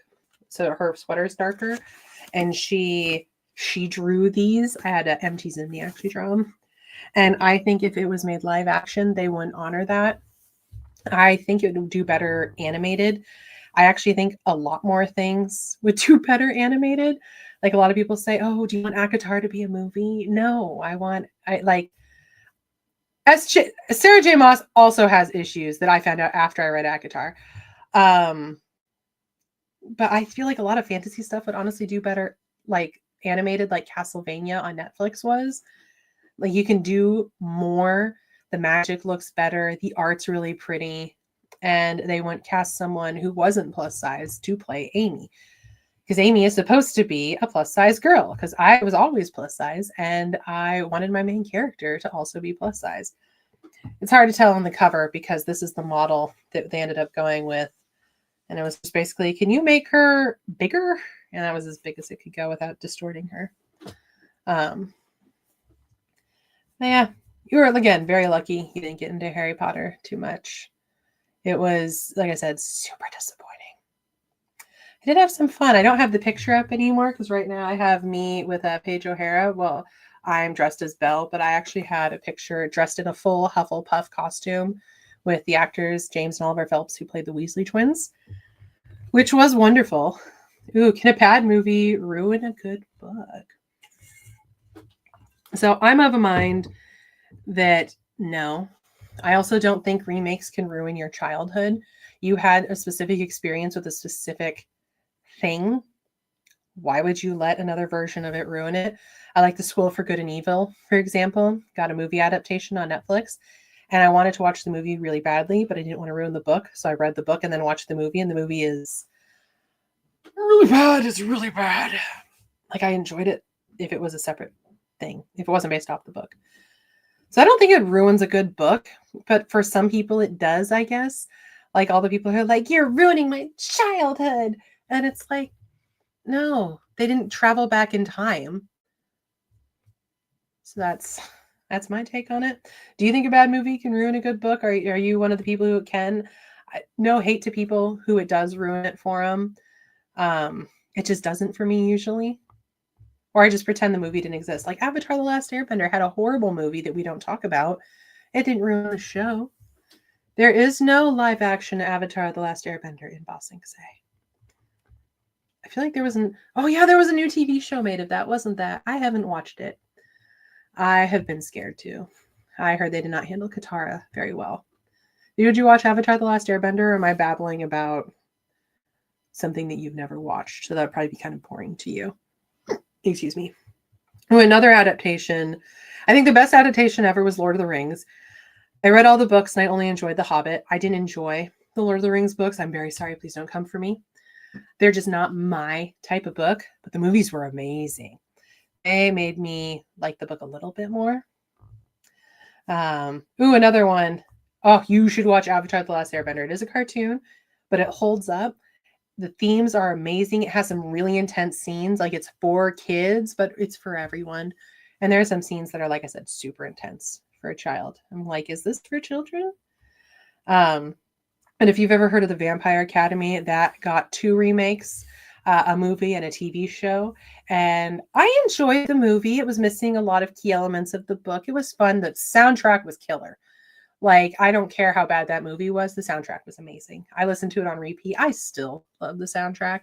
So her sweater is darker. And she drew these. I had M.T. Zimney actually draw them. And I think if it was made live action, they wouldn't honor that. I think it would do better animated. I actually think a lot more things would do better animated. Like a lot of people say, oh, do you want ACOTAR to be a movie? No, Sarah J. Maas also has issues that I found out after I read ACOTAR. But I feel like a lot of fantasy stuff would honestly do better, like animated, like Castlevania on Netflix was. Like you can do more. The magic looks better. The art's really pretty. And they wouldn't cast someone who wasn't plus size to play Amy. Because Amy is supposed to be a plus size girl. Because I was always plus size. And I wanted my main character to also be plus size. It's hard to tell on the cover because this is the model that they ended up going with. And it was just basically, can you make her bigger? And that was as big as it could go without distorting her. Yeah, you were, again, very lucky you didn't get into Harry Potter too much. It was, like I said, super disappointing. I did have some fun. I don't have the picture up anymore because right now I have me with Paige O'Hara. Well, I'm dressed as Belle, but I actually had a picture dressed in a full Hufflepuff costume with the actors James and Oliver Phelps who played the Weasley twins, which was wonderful. Ooh, can a bad movie ruin a good book? So I'm of a mind that no. I also don't think remakes can ruin your childhood. You had a specific experience with a specific thing. Why would you let another version of it ruin it? I like The School for Good and Evil, for example. Got a movie adaptation on Netflix. And I wanted to watch the movie really badly, but I didn't want to ruin the book. So I read the book and then watched the movie. And the movie is really bad. It's really bad. Like I enjoyed it if it was a separate thing, if it wasn't based off the book. So I don't think it ruins a good book, but for some people it does, I guess. Like all the people who are like, you're ruining my childhood. And it's like, no, they didn't travel back in time. So that's my take on it. Do you think a bad movie can ruin a good book? Are you one of the people who can? No hate to people who it does ruin it for them. It just doesn't for me usually. Or I just pretend the movie didn't exist. Like Avatar The Last Airbender had a horrible movie that we don't talk about. It didn't ruin the show. There is no live action Avatar The Last Airbender in Ba Sing Se. I feel like there was there was a new TV show made of that, wasn't that? I haven't watched it. I have been scared too. I heard they did not handle Katara very well. Did you watch Avatar The Last Airbender, or am I babbling about something that you've never watched? So that would probably be kind of boring to you. Excuse me. Oh, another adaptation. I think the best adaptation ever was Lord of the Rings. I read all the books and I only enjoyed The Hobbit. I didn't enjoy the Lord of the Rings books. I'm very sorry. Please don't come for me. They're just not my type of book, but the movies were amazing. They made me like the book a little bit more. Another one. Oh, you should watch Avatar: The Last Airbender. It is a cartoon, but it holds up. The themes are amazing. It has some really intense scenes. Like, it's for kids, but it's for everyone. And there are some scenes that are, like I said, super intense for a child. I'm like, is this for children? And if you've ever heard of the Vampire Academy, that got 2 remakes, a movie and a TV show. And I enjoyed the movie. It was missing a lot of key elements of the book. It was fun. The soundtrack was killer. Like, I don't care how bad that movie was. The soundtrack was amazing. I listened to it on repeat. I still love the soundtrack.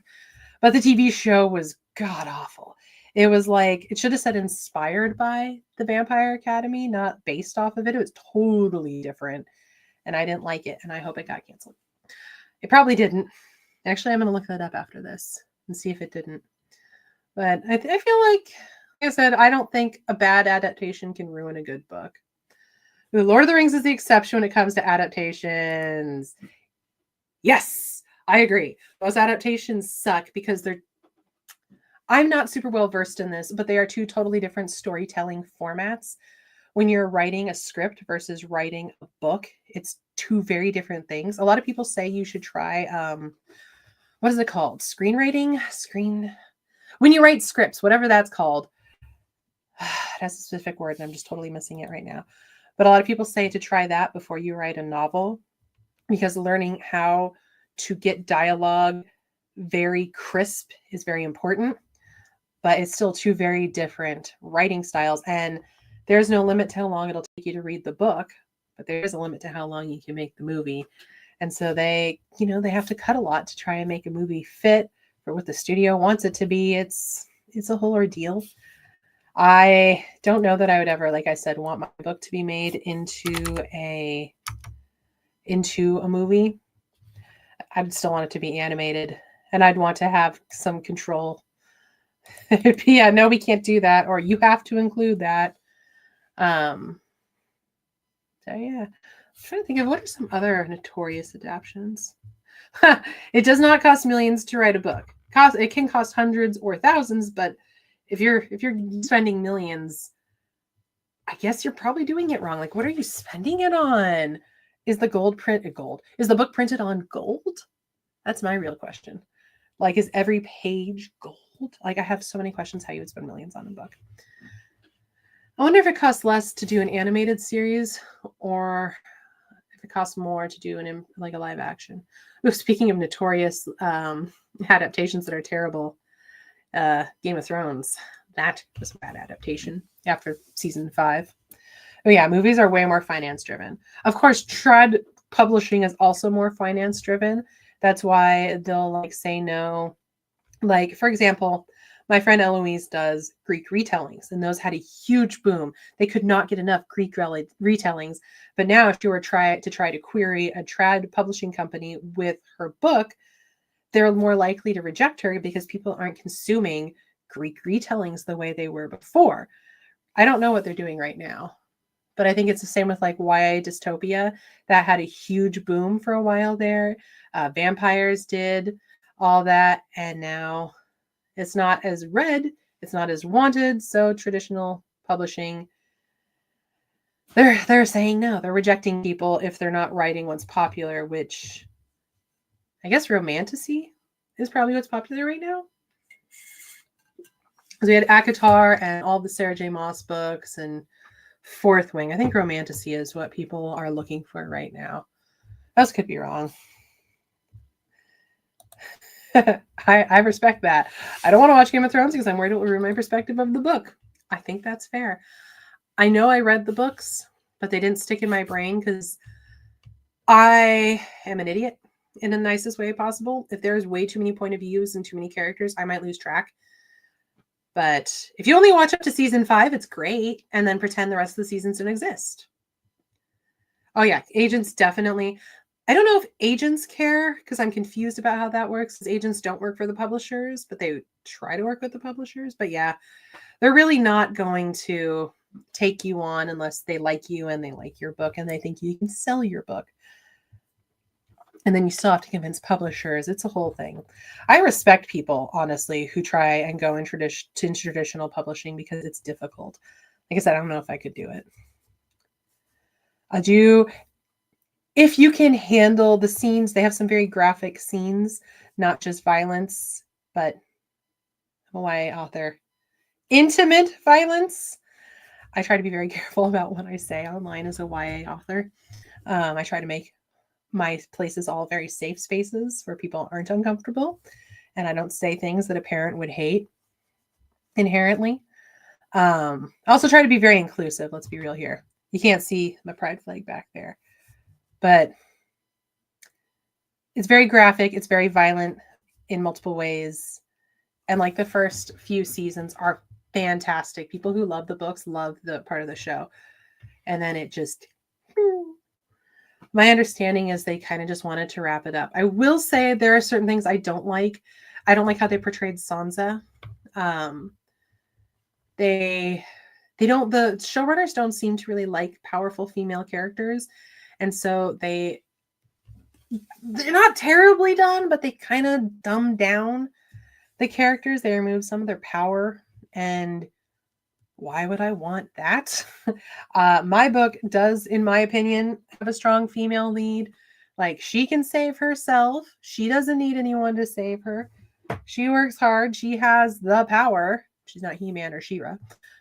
But the TV show was god awful. It was like, it should have said inspired by the Vampire Academy, not based off of it. It was totally different. And I didn't like it. And I hope it got canceled. It probably didn't. Actually, I'm going to look that up after this and see if it didn't. But I feel like I said, I don't think a bad adaptation can ruin a good book. The Lord of the Rings is the exception when it comes to adaptations. Yes, I agree. Most adaptations suck because I'm not super well versed in this, but they are 2 totally different storytelling formats. When you're writing a script versus writing a book, it's 2 very different things. A lot of people say you should try, what is it called? Screenwriting? When you write scripts, whatever that's called. It has a specific word, and I'm just totally missing it right now. But a lot of people say to try that before you write a novel, because learning how to get dialogue very crisp is very important. But it's still 2 very different writing styles. And there's no limit to how long it'll take you to read the book, but there is a limit to how long you can make the movie. And so they have to cut a lot to try and make a movie fit for what the studio wants it to be. It's a whole ordeal. I don't know that I would ever, like I said, want my book to be made into a movie. I'd still want it to be animated, and I'd want to have some control. Yeah, no, we can't do that, or you have to include that. So yeah, I'm trying to think of what are some other notorious adaptations. It does not cost millions to write a book. It can cost hundreds or thousands, but if you're spending millions, I guess you're probably doing it wrong. Like, what are you spending it on? Is the book printed on gold? That's my real question. Like, is every page gold? Like, I have so many questions how you would spend millions on a book. I wonder if it costs less to do an animated series or if it costs more to do a live action. Ooh, speaking of notorious adaptations that are terrible, Game of Thrones. That was a bad adaptation after season 5. Oh yeah, movies are way more finance driven. Of course, trad publishing is also more finance driven. That's why they'll say no. Like, for example, my friend Eloise does Greek retellings, and those had a huge boom. They could not get enough Greek retellings. But now if you were try to query a trad publishing company with her book, they're more likely to reject her because people aren't consuming Greek retellings the way they were before. I don't know what they're doing right now, but I think it's the same with YA dystopia. That had a huge boom for a while there. Vampires did all that, and now it's not as read, it's not as wanted, so traditional publishing, they're saying no. They're rejecting people if they're not writing what's popular, which I guess romantasy is probably what's popular right now. Because we had ACOTAR and all the Sarah J. Maas books and Fourth Wing. I think romantasy is what people are looking for right now. Those could be wrong. I respect that. I don't want to watch Game of Thrones because I'm worried it will ruin my perspective of the book. I think that's fair. I know I read the books, but they didn't stick in my brain because I am an idiot in the nicest way possible. If there's way too many point of views and too many characters, I might lose track. But if you only watch up to season 5, it's great. And then pretend the rest of the seasons don't exist. Oh yeah, agents definitely. I don't know if agents care because I'm confused about how that works. Because agents don't work for the publishers, but they try to work with the publishers. But yeah, they're really not going to take you on unless they like you and they like your book and they think you can sell your book. And then you still have to convince publishers. It's a whole thing. I respect people, honestly, who try and go into traditional publishing because it's difficult. Like I said, I don't know if I could do it. if you can handle the scenes, they have some very graphic scenes, not just violence, but YA author. Intimate violence. I try to be very careful about what I say online as a YA author. I try to make my places all very safe spaces where people aren't uncomfortable, and I don't say things that a parent would hate inherently. I also try to be very inclusive. Let's be real here. You can't see the pride flag back there, but it's very graphic. It's very violent in multiple ways. And like the first few seasons are fantastic. People who love the books love the part of the show. And then it just, my understanding is they kind of just wanted to wrap it up. I will say there are certain things I don't like. I don't like how they portrayed Sansa. The showrunners don't seem to really like powerful female characters. And so they're not terribly done, but they kind of dumb down the characters. They remove some of their power, and why would I want that? My book does, in my opinion, have a strong female lead. Like, she can save herself. She doesn't need anyone to save her. She works hard. She has the power. She's not He-Man or She-Ra,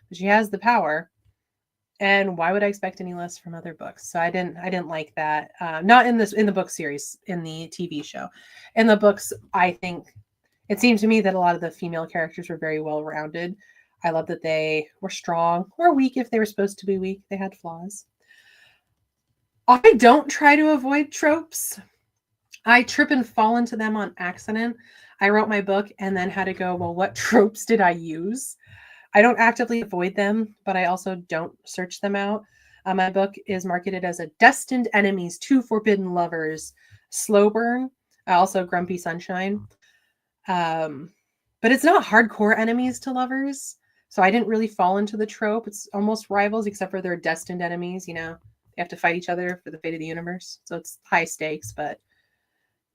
but she has the power. And why would I expect any less from other books? So I didn't like that. Not in the book series, in the TV show. In the books, I think it seemed to me that a lot of the female characters were very well rounded. I love that they were strong or weak if they were supposed to be weak. They had flaws. I don't try to avoid tropes. I trip and fall into them on accident. I wrote my book and then had to go, well, what tropes did I use? I don't actively avoid them, but I also don't search them out. My book is marketed as a destined enemies, 2 forbidden lovers, slow burn, also grumpy sunshine. But it's not hardcore enemies to lovers. So I didn't really fall into the trope. It's almost rivals, except for they're destined enemies. You know, they have to fight each other for the fate of the universe. So it's high stakes, but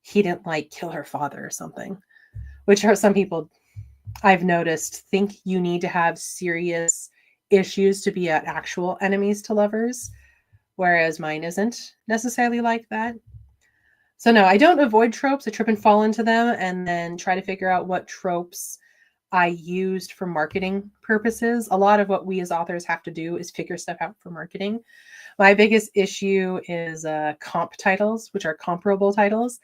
he didn't like kill her father or something, which are some people I've noticed think you need to have serious issues to be at actual enemies to lovers, whereas mine isn't necessarily like that. So no, I don't avoid tropes. I trip and fall into them and then try to figure out what tropes I used for marketing purposes. A lot of what we as authors have to do is figure stuff out for marketing. My biggest issue is comp titles, which are comparable titles.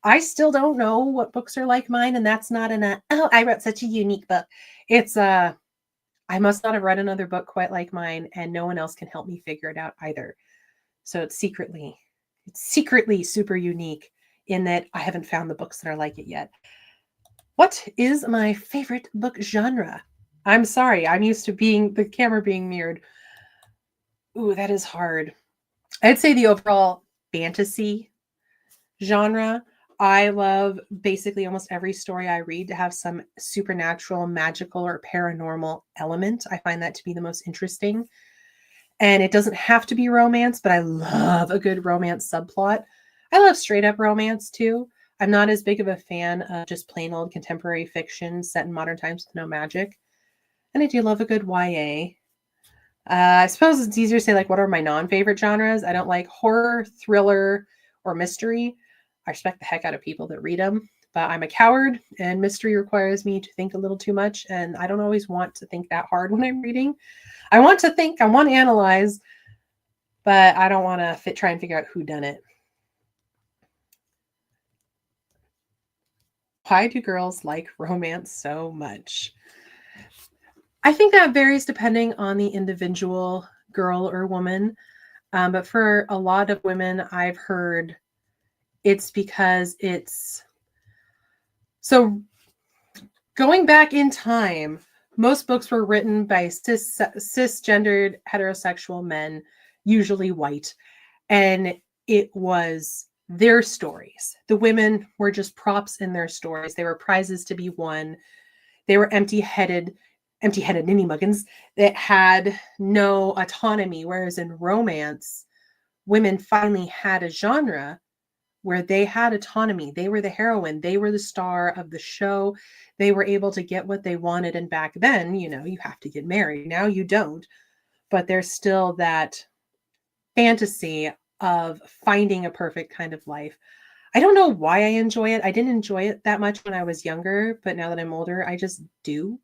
I still don't know what books are like mine, and that's not oh, I wrote such a unique book. It's I must not have read another book quite like mine, and no one else can help me figure it out either. So it's secretly super unique in that I haven't found the books that are like it yet. What is my favorite book genre? I'm sorry, I'm used to the camera being mirrored. Ooh, that is hard. I'd say the overall fantasy genre. I love basically almost every story I read to have some supernatural, magical, or paranormal element. I find that to be the most interesting. And it doesn't have to be romance, but I love a good romance subplot. I love straight up romance too. I'm not as big of a fan of just plain old contemporary fiction set in modern times with no magic. And I do love a good YA. I suppose it's easier to say, like, what are my non-favorite genres? I don't like horror, thriller, or mystery. I respect the heck out of people that read them, but I'm a coward, and mystery requires me to think a little too much, and I don't always want to think that hard when I'm reading. I want to think, I want to analyze, but I don't want to try and figure out who done it. Why do girls like romance so much? I think that varies depending on the individual girl or woman, but for a lot of women, I've heard it's because so going back in time, most books were written by cisgendered heterosexual men, usually white, and it was their stories. The women were just props in their stories. They were prizes to be won. They were empty-headed ninny muggins that had no autonomy, whereas in romance, women finally had a genre where they had autonomy. They were the heroine. They were the star of the show. They were able to get what they wanted. And back then, you know, you have to get married. Now you don't. But there's still that fantasy of finding a perfect kind of life. I don't know why I enjoy it. I didn't enjoy it that much when I was younger, but now that I'm older, I just do.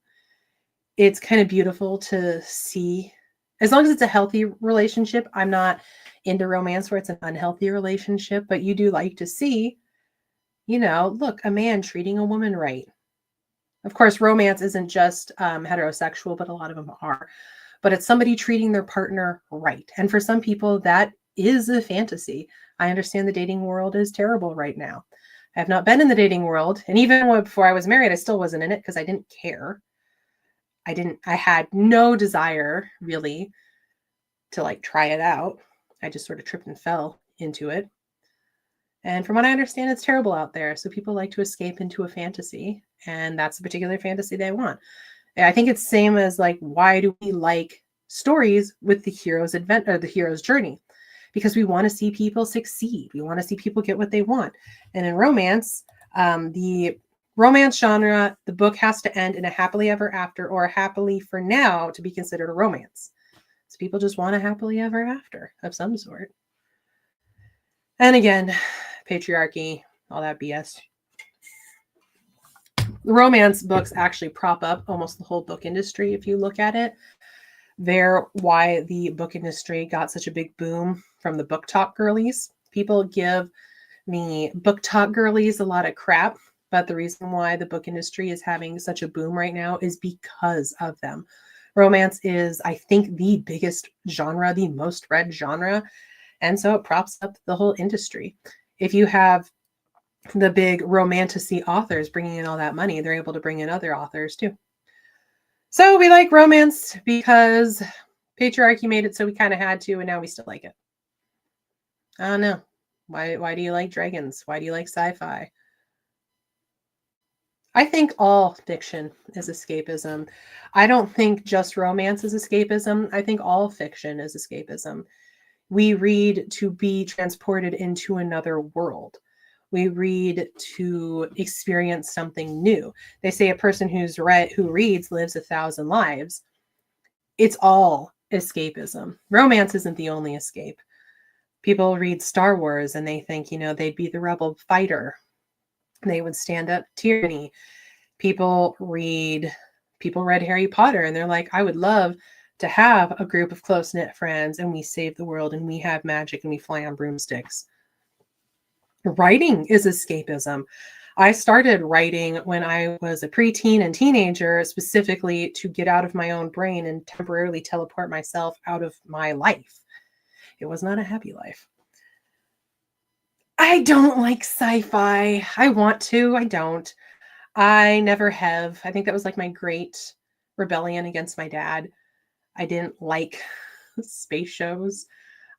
It's kind of beautiful to see. As long as it's a healthy relationship, I'm not into romance where it's an unhealthy relationship, but you do like to see, look, a man treating a woman right. Of course, romance isn't just heterosexual, but a lot of them are. But it's somebody treating their partner right. And for some people, that is a fantasy. I understand the dating world is terrible right now. I have not been in the dating world. And even before I was married, I still wasn't in it because I didn't care. I had no desire really to like try it out. I just sort of tripped and fell into it. And from what I understand, it's terrible out there. So people like to escape into a fantasy, and that's a particular fantasy they want. And I think it's same as like, why do we like stories with the hero's advent or the hero's journey? Because we want to see people succeed. We want to see people get what they want. And in romance, the romance genre, the book has to end in a happily ever after or a happily for now to be considered a romance. So people just want a happily ever after of some sort. And again, patriarchy, all that BS. Romance books actually prop up almost the whole book industry if you look at it. They're why the book industry got such a big boom from the book talk girlies. People give the book talk girlies a lot of crap, but the reason why the book industry is having such a boom right now is because of them. Romance is, I think, the biggest genre, the most read genre, and so it props up the whole industry. If you have the big romantasy authors bringing in all that money, they're able to bring in other authors too. So we like romance because patriarchy made it so we kind of had to, and now we still like it. I don't know. Why do you like dragons? Why do you like sci-fi? I think all fiction is escapism. I don't think just romance is escapism. I think all fiction is escapism. We read to be transported into another world. We read to experience something new. They say a person who reads lives 1,000 lives. It's all escapism. Romance isn't the only escape. People read Star Wars and they think, they'd be the rebel fighter. They would stand up tyranny. People read Harry Potter and they're like, I would love to have a group of close-knit friends and we save the world and we have magic and we fly on broomsticks. Writing is escapism. I started writing when I was a preteen and teenager, specifically to get out of my own brain and temporarily teleport myself out of my life. It was not a happy life. I don't like sci-fi. I want to. I don't. I never have. I think that was like my great rebellion against my dad. I didn't like space shows.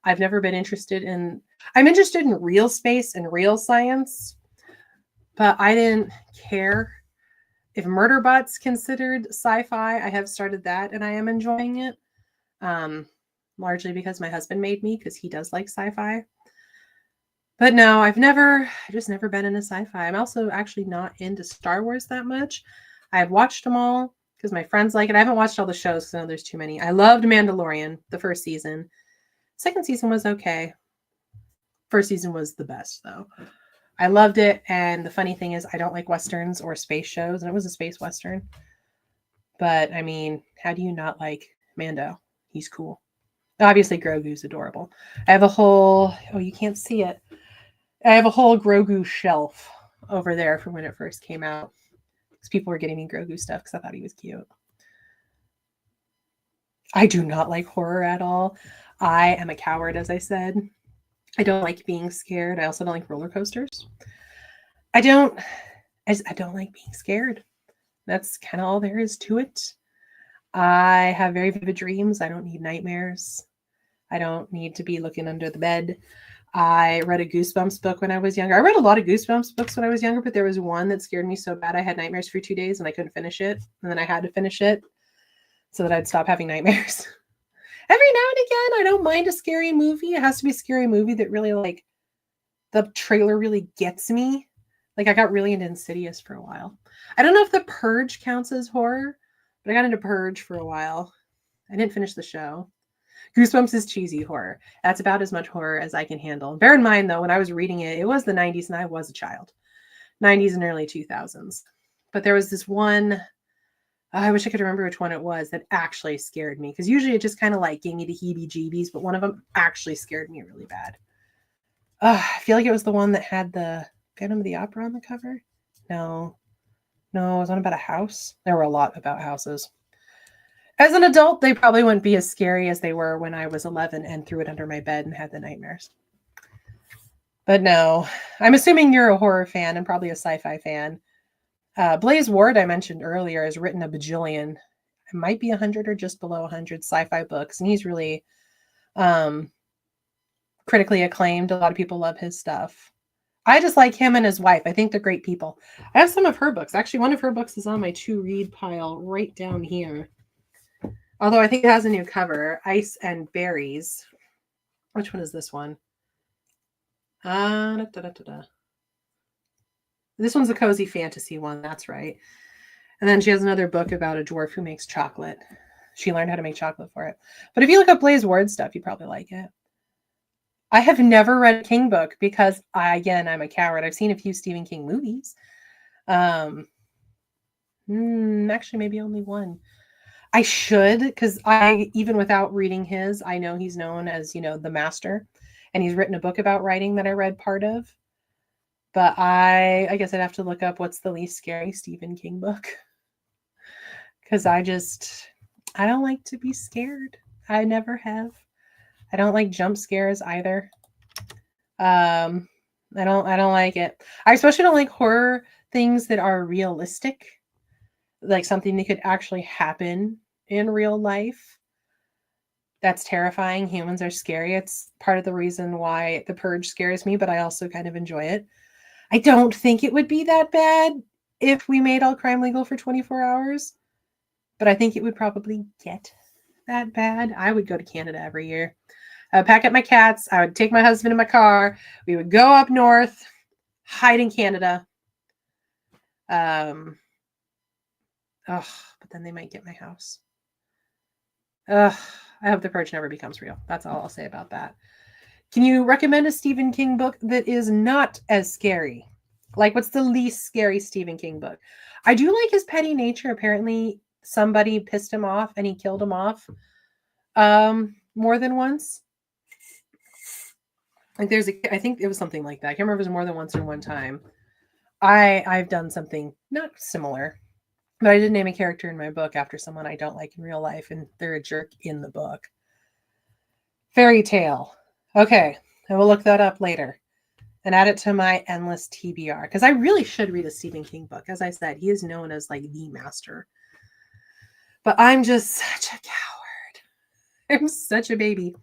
I've never been interested in... I'm interested in real space and real science, but I didn't care. If Murderbot's considered sci-fi, I have started that and I am enjoying it. Largely because my husband made me, because he does like sci-fi. But no, I've just never been into sci-fi. I'm also actually not into Star Wars that much. I've watched them all because my friends like it. I haven't watched all the shows because I know there's too many. I loved Mandalorian, the first season. Second season was okay. First season was the best, though. I loved it, and the funny thing is I don't like Westerns or space shows, and it was a space Western. But, I mean, how do you not like Mando? He's cool. Obviously, Grogu's adorable. I have a whole... Oh, you can't see it. I have a whole Grogu shelf over there from when it first came out. Because people were getting me Grogu stuff because I thought he was cute. I do not like horror at all. I am a coward, as I said. I don't like being scared. I also don't like roller coasters. I don't like being scared. That's kind of all there is to it. I have very vivid dreams. I don't need nightmares. I don't need to be looking under the bed. I read a Goosebumps book when I was younger. I read a lot of Goosebumps books when I was younger, but there was one that scared me so bad I had nightmares for 2 days and I couldn't finish it. And then I had to finish it so that I'd stop having nightmares. Every now and again, I don't mind a scary movie. It has to be a scary movie that really, like, the trailer really gets me. Like, I got really into Insidious for a while. I don't know if The Purge counts as horror, but I got into Purge for a while. I didn't finish the show. Goosebumps is cheesy horror. That's about as much horror as I can handle. Bear in mind, though, when I was reading it, it was the 90s and I was a child. 90s and early 2000s. But there was this one, I wish I could remember which one it was, that actually scared me. Because usually it just kind of like gave me the heebie-jeebies, but one of them actually scared me really bad. I feel like it was the one that had the Phantom of the Opera on the cover. No, it was one about a house. There were a lot about houses. As an adult, they probably wouldn't be as scary as they were when I was 11 and threw it under my bed and had the nightmares. But no, I'm assuming you're a horror fan and probably a sci-fi fan. Blaze Ward, I mentioned earlier, has written a bajillion. It might be 100 or just below 100 sci-fi books. And he's really critically acclaimed. A lot of people love his stuff. I just like him and his wife. I think they're great people. I have some of her books. Actually, one of her books is on my to-read pile right down here. Although I think it has a new cover, Ice and Berries. Which one is this one? This one's a cozy fantasy one, that's right. And then she has another book about a dwarf who makes chocolate. She learned how to make chocolate for it. But if you look up Blaze Ward stuff, you probably like it. I have never read a King book because, I'm a coward. I've seen a few Stephen King movies. Actually, maybe only one. I should, because even without reading his, I know he's known as, the master. And he's written a book about writing that I read part of. But I guess I'd have to look up what's the least scary Stephen King book. Because I don't like to be scared. I never have. I don't like jump scares either. I don't like it. I especially don't like horror things that are realistic. Like something that could actually happen in real life. That's terrifying. Humans are scary. It's part of the reason why The Purge scares me, but I also kind of enjoy it. I don't think it would be that bad if we made all crime legal for 24 hours, but I think it would probably get that bad. I would go to Canada every year. I would pack up my cats. I would take my husband in my car. We would go up north, hide in Canada. But then they might get my house. I hope The Purge never becomes real. That's all I'll say about that. Can you recommend a Stephen King book that is not as scary? Like, what's the least scary Stephen King book? I do like his petty nature. Apparently, somebody pissed him off and he killed him off more than once. Like, I think it was something like that. I can't remember if it was more than once or one time. I've done something not similar, but I did name a character in my book after someone I don't like in real life, and they're a jerk in the book. Fairy tale. Okay, I will look that up later and add it to my endless TBR, because I really should read a Stephen King book. As I said, he is known as like the master. But I'm just such a coward. I'm such a baby.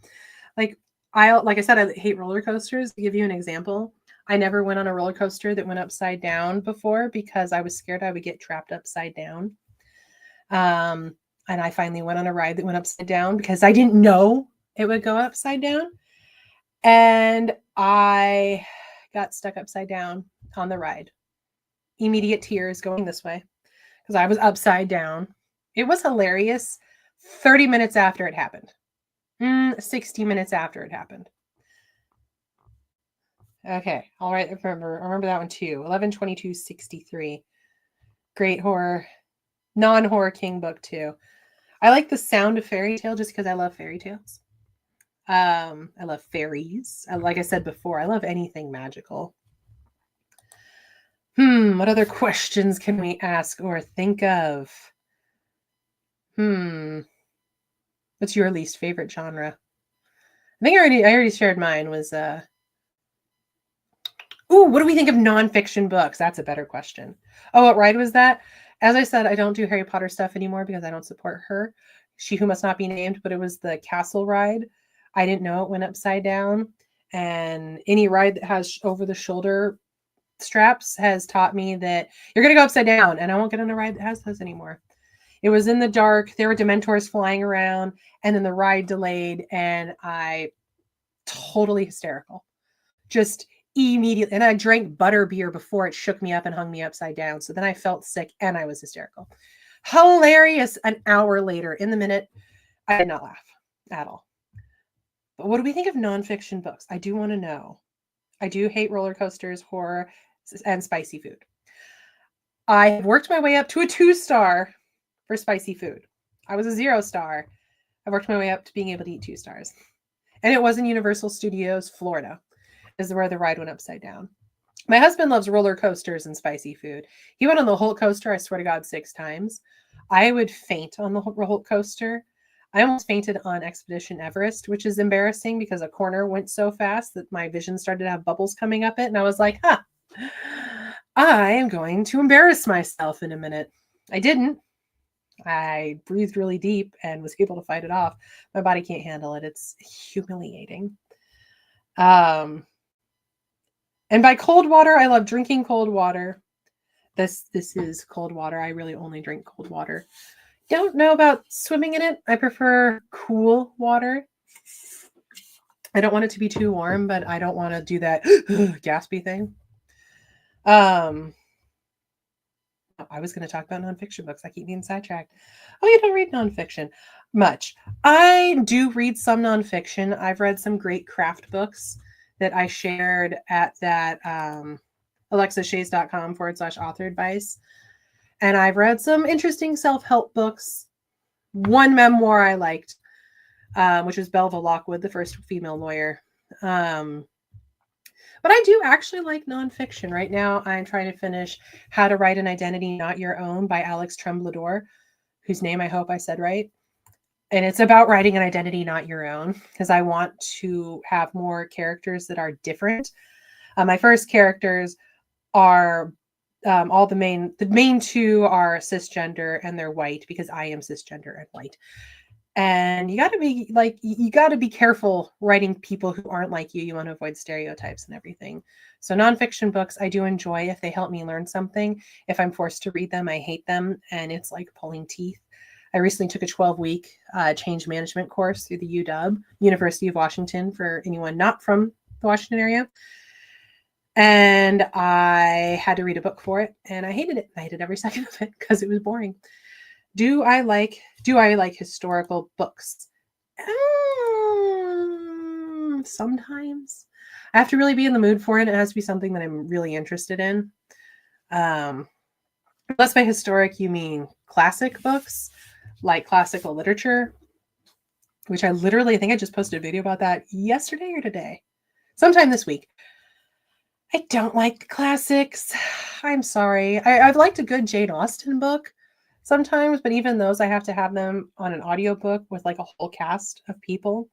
Like I said, I hate roller coasters. To give you an example, I never went on a roller coaster that went upside down before because I was scared I would get trapped upside down. And I finally went on a ride that went upside down because I didn't know it would go upside down. And I got stuck upside down on the ride. Immediate tears going this way because I was upside down. It was hilarious. 30 minutes after it happened. 60 minutes after it happened. Okay. All right. I remember that one too. 11/22/63. Great horror. Non-horror King book too. I like the sound of fairy tale just because I love fairy tales. I love fairies. Like I said before, I love anything magical. What other questions can we ask or think of? What's your least favorite genre? I think I already shared mine was what do we think of nonfiction books? That's a better question. Oh, what ride was that? As I said, I don't do Harry Potter stuff anymore because I don't support her. She who must not be named, but it was the castle ride. I didn't know it went upside down. And any ride that has over the shoulder straps has taught me that you're going to go upside down, and I won't get on a ride that has those anymore. It was in the dark. There were Dementors flying around, and then the ride delayed, and I totally hysterical. Just immediately. And I drank butter beer before it shook me up and hung me upside down. So then I felt sick and I was hysterical. Hilarious. An hour later, in the minute, I did not laugh at all. But what do we think of nonfiction books? I do want to know. I do hate roller coasters, horror, and spicy food. I have worked my way up to a 2-star for spicy food. I was a 0-star. I worked my way up to being able to eat 2 stars. And it was in Universal Studios, Florida, is where the ride went upside down. My husband loves roller coasters and spicy food. He went on the Hulk coaster, I swear to God, 6 times. I would faint on the Hulk coaster. I almost fainted on Expedition Everest, which is embarrassing because a corner went so fast that my vision started to have bubbles coming up it. And I was like, I am going to embarrass myself in a minute. I didn't. I breathed really deep and was able to fight it off. My body can't handle it. It's humiliating. And by cold water, I love drinking cold water. This is cold water. I really only drink cold water. Don't know about swimming in it. I prefer cool water. I don't want it to be too warm, but I don't want to do that gaspy thing. I was going to talk about nonfiction books. I keep being sidetracked. Oh, you don't read nonfiction much. I do read some nonfiction. I've read some great craft books that I shared at that alexashays.com/author advice. And I've read some interesting self-help books. One memoir I liked, which was Belva Lockwood, the first female lawyer. But I do actually like nonfiction. Right now, I'm trying to finish How to Write an Identity Not Your Own by Alex Tremblador, whose name I hope I said right. And it's about writing an identity not your own, because I want to have more characters that are different. My first characters are all the main 2 are cisgender and they're white because I am cisgender and white. And you got to be careful writing people who aren't like you. You want to avoid stereotypes and everything. So nonfiction books, I do enjoy if they help me learn something. If I'm forced to read them, I hate them. And it's like pulling teeth. I recently took a 12-week change management course through the UW, University of Washington, for anyone not from the Washington area. And I had to read a book for it, and I hated it. I hated every second of it because it was boring. Do I like historical books? Sometimes. I have to really be in the mood for it. It has to be something that I'm really interested in. Unless by historic you mean classic books, like classical literature, which I think I just posted a video about that yesterday or today, sometime this week. I don't like classics. I'm sorry. I've liked a good Jane Austen book sometimes, but even those, I have to have them on an audiobook with like a whole cast of people.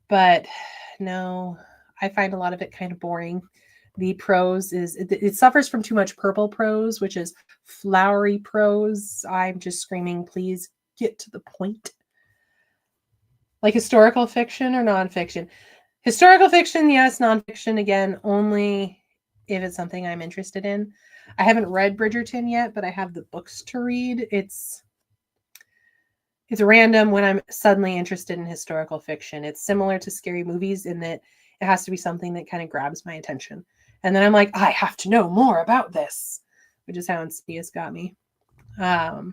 But no, I find a lot of it kind of boring. The prose it suffers from too much purple prose, which is flowery prose. I'm just screaming, please get to the point. Like historical fiction or nonfiction? Historical fiction, yes. Nonfiction, again, only if it's something I'm interested in. I haven't read Bridgerton yet, but I have the books to read. It's random when I'm suddenly interested in historical fiction. It's similar to scary movies in that it has to be something that kind of grabs my attention. And then I'm like, I have to know more about this, which is how Insidious got me. Nonfiction,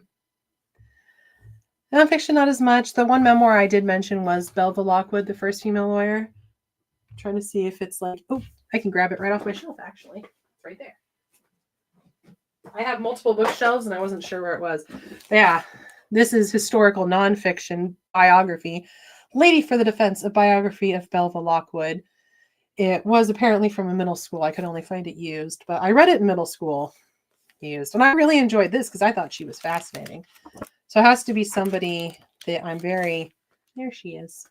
not as much. The one memoir I did mention was Belva Lockwood, the first female lawyer. I'm trying to see if it's like, oh, I can grab it right off my shelf, actually. It's right there. I have multiple bookshelves, and I wasn't sure where it was. But yeah, this is historical nonfiction biography. Lady for the Defense, a biography of Belva Lockwood. It was apparently from a middle school. I could only find it used, but I read it in middle school used. And I really enjoyed this because I thought she was fascinating. So it has to be somebody that I'm there she is,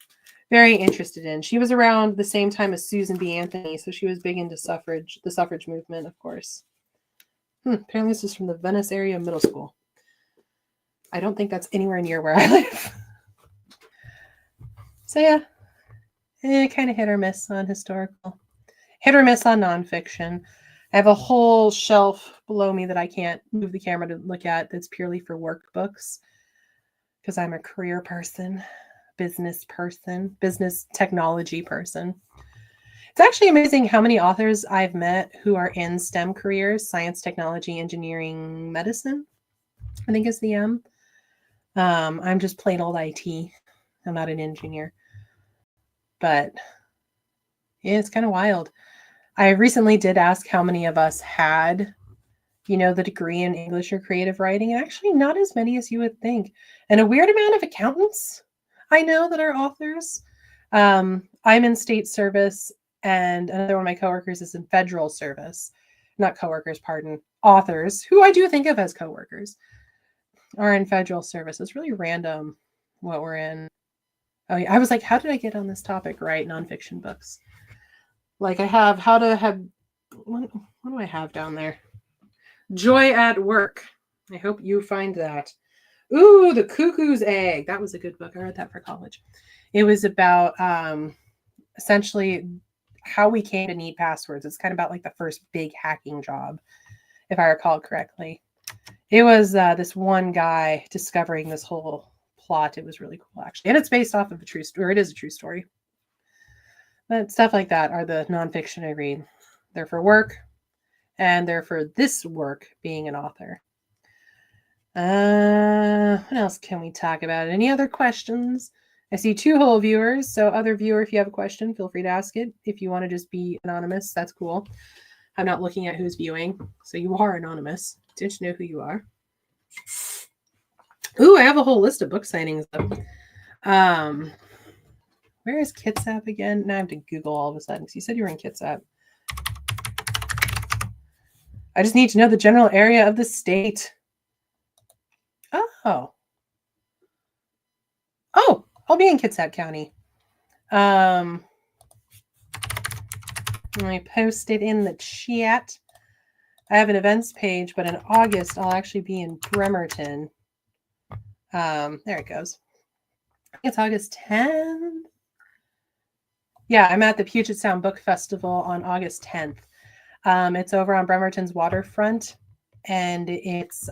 very interested in. She was around the same time as Susan B. Anthony, so she was big into the suffrage movement, of course. Apparently this is from the Venice area middle school. I don't think that's anywhere near where I live. So yeah, kind of hit or miss on historical. Hit or miss on nonfiction. I have a whole shelf below me that I can't move the camera to look at that's purely for workbooks because I'm a career person, business technology person. It's actually amazing how many authors I've met who are in STEM careers, science, technology, engineering, medicine, I think is the M. I'm just plain old IT. I'm not an engineer. But yeah, it's kind of wild. I recently did ask how many of us had, the degree in English or creative writing, and actually not as many as you would think. And a weird amount of accountants I know that are authors. I'm in state service, and another one of my coworkers is in federal service. Not coworkers, pardon. Authors, who I do think of as coworkers, are in federal service. It's really random what we're in. Oh, yeah. I was like, how did I get on this topic? Right, nonfiction books. Like I have how to have. What do I have down there? Joy at Work. I hope you find that. Ooh, The Cuckoo's Egg. That was a good book. I read that for college. It was about essentially how we came to need passwords. It's kind of about like the first big hacking job, if I recall correctly. It was this one guy discovering this whole plot. It was really cool, actually. And it's based off of a true story. It is a true story. But stuff like that are the nonfiction I read. They're for work, and they're for this work, being an author. What else can we talk about? Any other questions? I see 2 whole viewers. So other viewer, if you have a question, feel free to ask it. If you want to just be anonymous, that's cool. I'm not looking at who's viewing. So you are anonymous. Didn't know who you are. Ooh, I have a whole list of book signings up. Where is Kitsap again? Now I have to Google all of a sudden. So you said you were in Kitsap. I just need to know the general area of the state. Oh, I'll be in Kitsap County. Let me post it in the chat. I have an events page, but in August, I'll actually be in Bremerton. There it goes. I think it's August 10th. Yeah, I'm at the Puget Sound Book Festival on August 10th. It's over on Bremerton's waterfront, and it's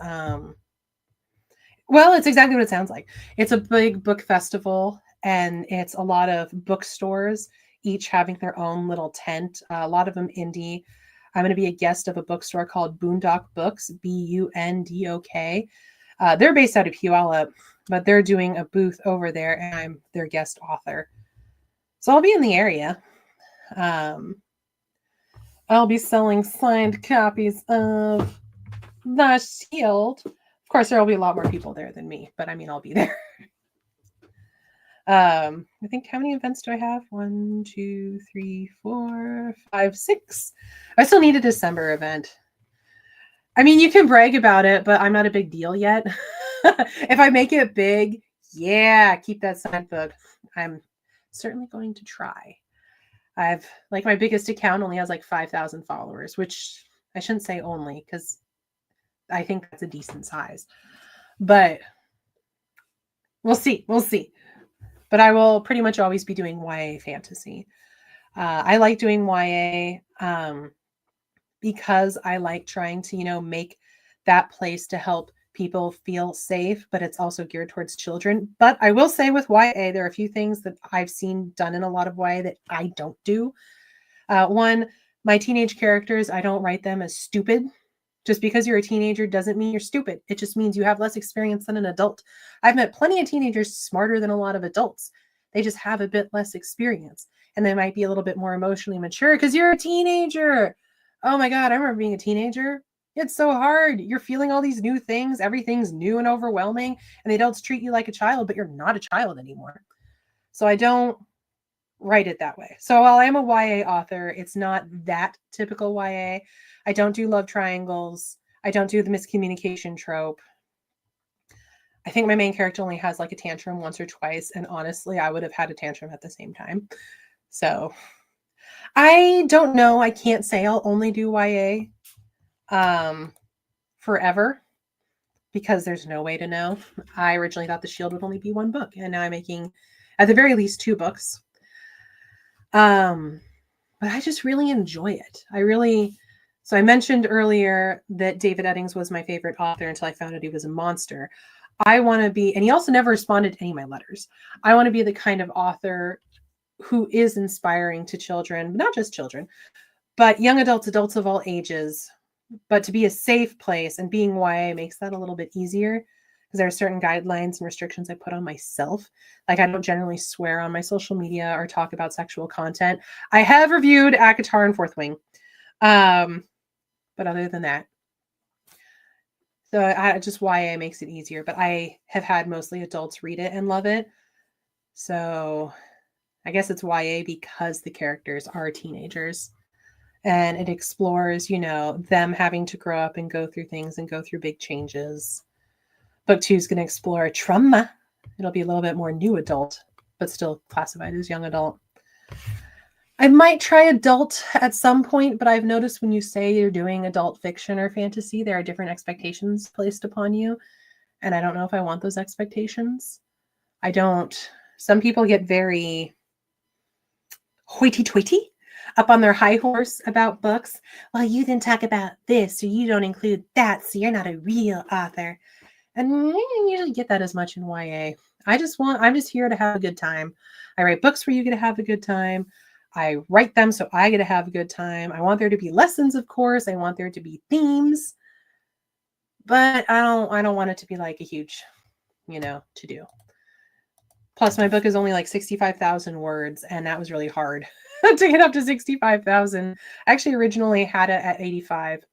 it's exactly what it sounds like. It's a big book festival, and it's a lot of bookstores, each having their own little tent. A lot of them indie. I'm going to be a guest of a bookstore called Boondock Books, Bundok. They're based out of Puyallup, but they're doing a booth over there, and I'm their guest author. So I'll be in the area. I'll be selling signed copies of The Shield. Of course, there will be a lot more people there than me, but I mean, I'll be there. I think, how many events do I have? 1, 2, 3, 4, 5, 6. I still need a December event. I mean, you can brag about it, but I'm not a big deal yet. If I make it big, yeah, keep that signed book. I'm certainly going to try. I've my biggest account only has 5,000 followers, which I shouldn't say only, because I think that's a decent size, but we'll see. But I will pretty much always be doing YA fantasy. I like doing YA because I like trying to, make that place to help people feel safe, but it's also geared towards children. But I will say with YA, there are a few things that I've seen done in a lot of YA that I don't do. One, my teenage characters, I don't write them as stupid. Just because you're a teenager doesn't mean you're stupid. It just means you have less experience than an adult. I've met plenty of teenagers smarter than a lot of adults. They just have a bit less experience, and they might be a little bit more emotionally mature because you're a teenager. Oh my God, I remember being a teenager. It's so hard. You're feeling all these new things. Everything's new and overwhelming, and the adults treat you like a child, but you're not a child anymore. So I don't write it that way. So while I'm a YA author, it's not that typical YA. I don't do love triangles. I don't do the miscommunication trope. I think my main character only has a tantrum once or twice, and honestly, I would have had a tantrum at the same time. So I don't know. I can't say I'll only do YA forever, because there's no way to know. I originally thought The Shield would only be 1 book, and now I'm making at the very least 2 books. But I just really enjoy it. So I mentioned earlier that David Eddings was my favorite author until I found out he was a monster. I want to be, and he also never responded to any of my letters. I want to be the kind of author who is inspiring to children, not just children, but young adults, adults of all ages, but to be a safe place, and being YA makes that a little bit easier because there are certain guidelines and restrictions I put on myself. Like I don't generally swear on my social media or talk about sexual content. I have reviewed ACOTAR and Fourth Wing. But other than that, so just YA makes it easier, but I have had mostly adults read it and love it. So I guess it's YA because the characters are teenagers and it explores, them having to grow up and go through things and go through big changes. Book 2 is going to explore trauma. It'll be a little bit more new adult, but still classified as young adult. I might try adult at some point, but I've noticed when you say you're doing adult fiction or fantasy, there are different expectations placed upon you. And I don't know if I want those expectations. I don't. Some people get very hoity-toity up on their high horse about books. Well, you didn't talk about this, or you don't include that, so you're not a real author. And I don't usually get that as much in YA. I'm just here to have a good time. I write books for you to have a good time. I write them so I get to have a good time. I want there to be lessons, of course. I want there to be themes. But I don't want it to be like a huge, to do. Plus, my book is only like 65,000 words, and that was really hard to get up to 65,000. I actually originally had it at 85.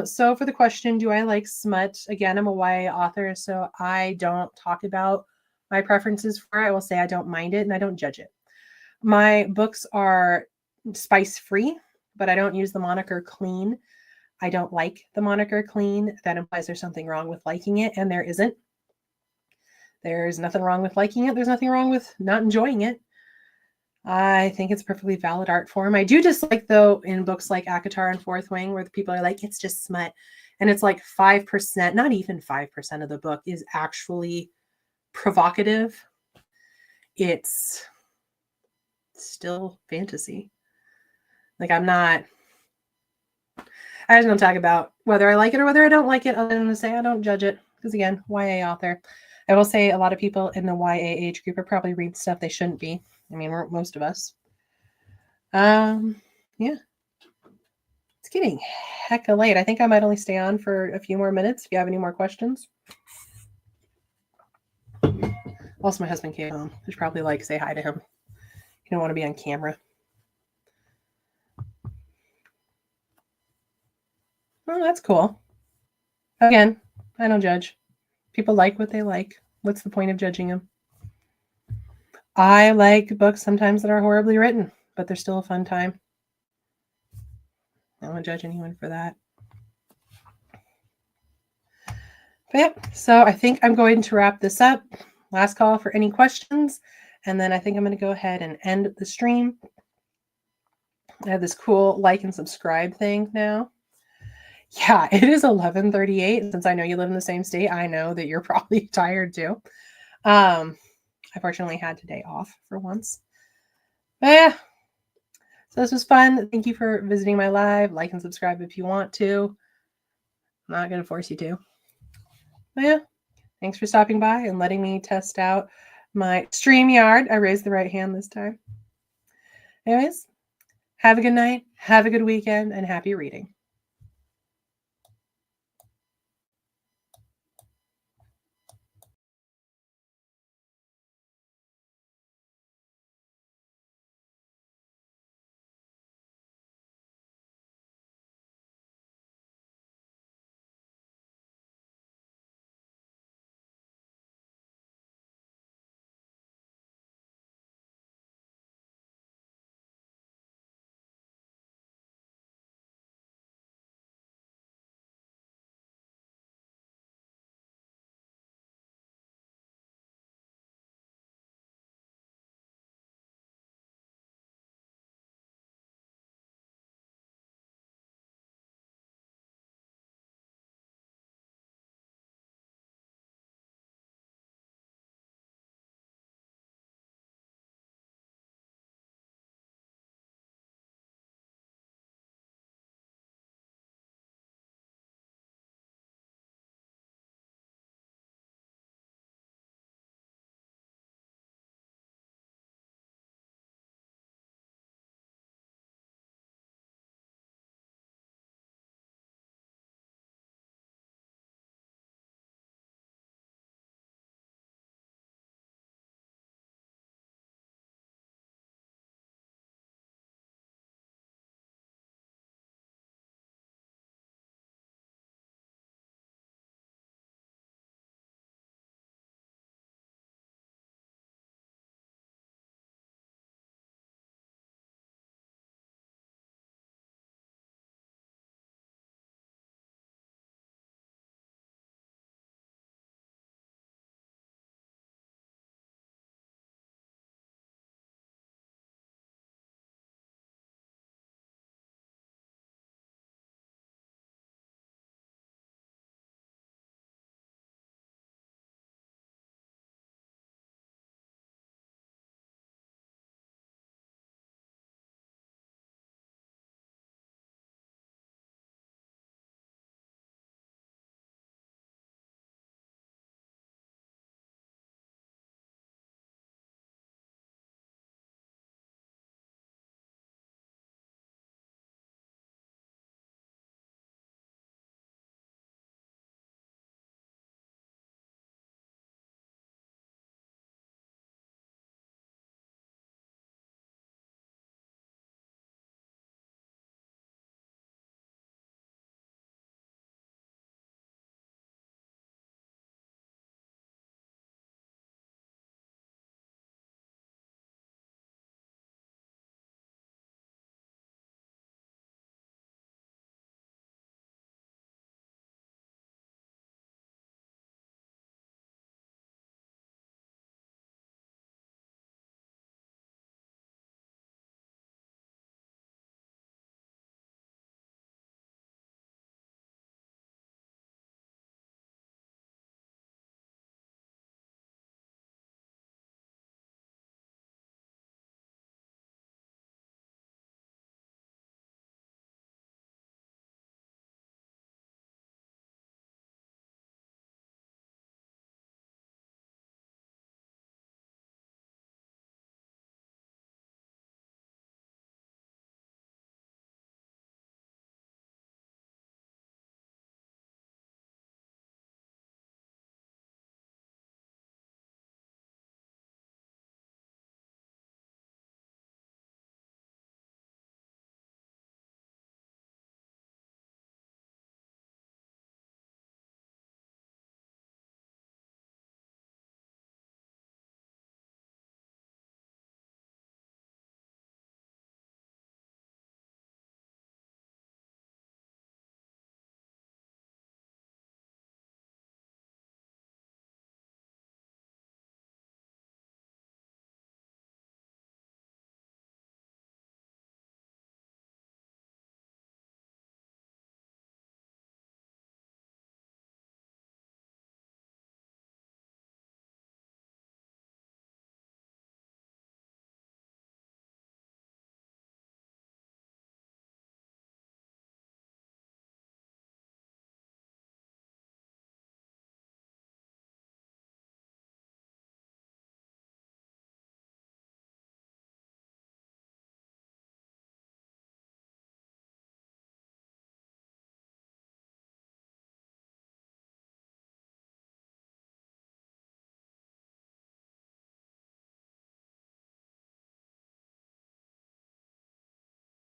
So for the question, do I like smut? Again, I'm a YA author, so I don't talk about my preferences for it. I will say I don't mind it, and I don't judge it. My books are spice-free, but I don't use the moniker clean. I don't like the moniker clean. That implies there's something wrong with liking it, and there isn't. There's nothing wrong with liking it. There's nothing wrong with not enjoying it. I think it's a perfectly valid art form. I do dislike, though, in books like ACOTAR and Fourth Wing, where the people are like, it's just smut. And it's like 5%, not even 5% of the book is actually provocative. It's still fantasy. Like I just don't talk about whether I like it or whether I don't like it, other than to say I don't judge it. Because again, YA author. I will say a lot of people in the YA age group are probably reading stuff they shouldn't be. I mean, most of us. Yeah. It's getting hecka late. I think I might only stay on for a few more minutes if you have any more questions. Also, my husband came home. I should probably say hi to him. You don't want to be on camera. Oh, that's cool. Again, I don't judge. People like what they like. What's the point of judging them? I like books sometimes that are horribly written, but they're still a fun time. I don't judge anyone for that. But yeah, so I think I'm going to wrap this up. Last call for any questions. And then I think I'm going to go ahead and end the stream. I have this cool like and subscribe thing now. Yeah, it is 11:38. Since I know you live in the same state, I know that you're probably tired too. I fortunately had today off for once. But yeah, so this was fun. Thank you for visiting my live. Like and subscribe if you want to. I'm not going to force you to. But yeah, thanks for stopping by and letting me test out my StreamYard. I raised the right hand this time. Anyways, have a good night, have a good weekend, and happy reading.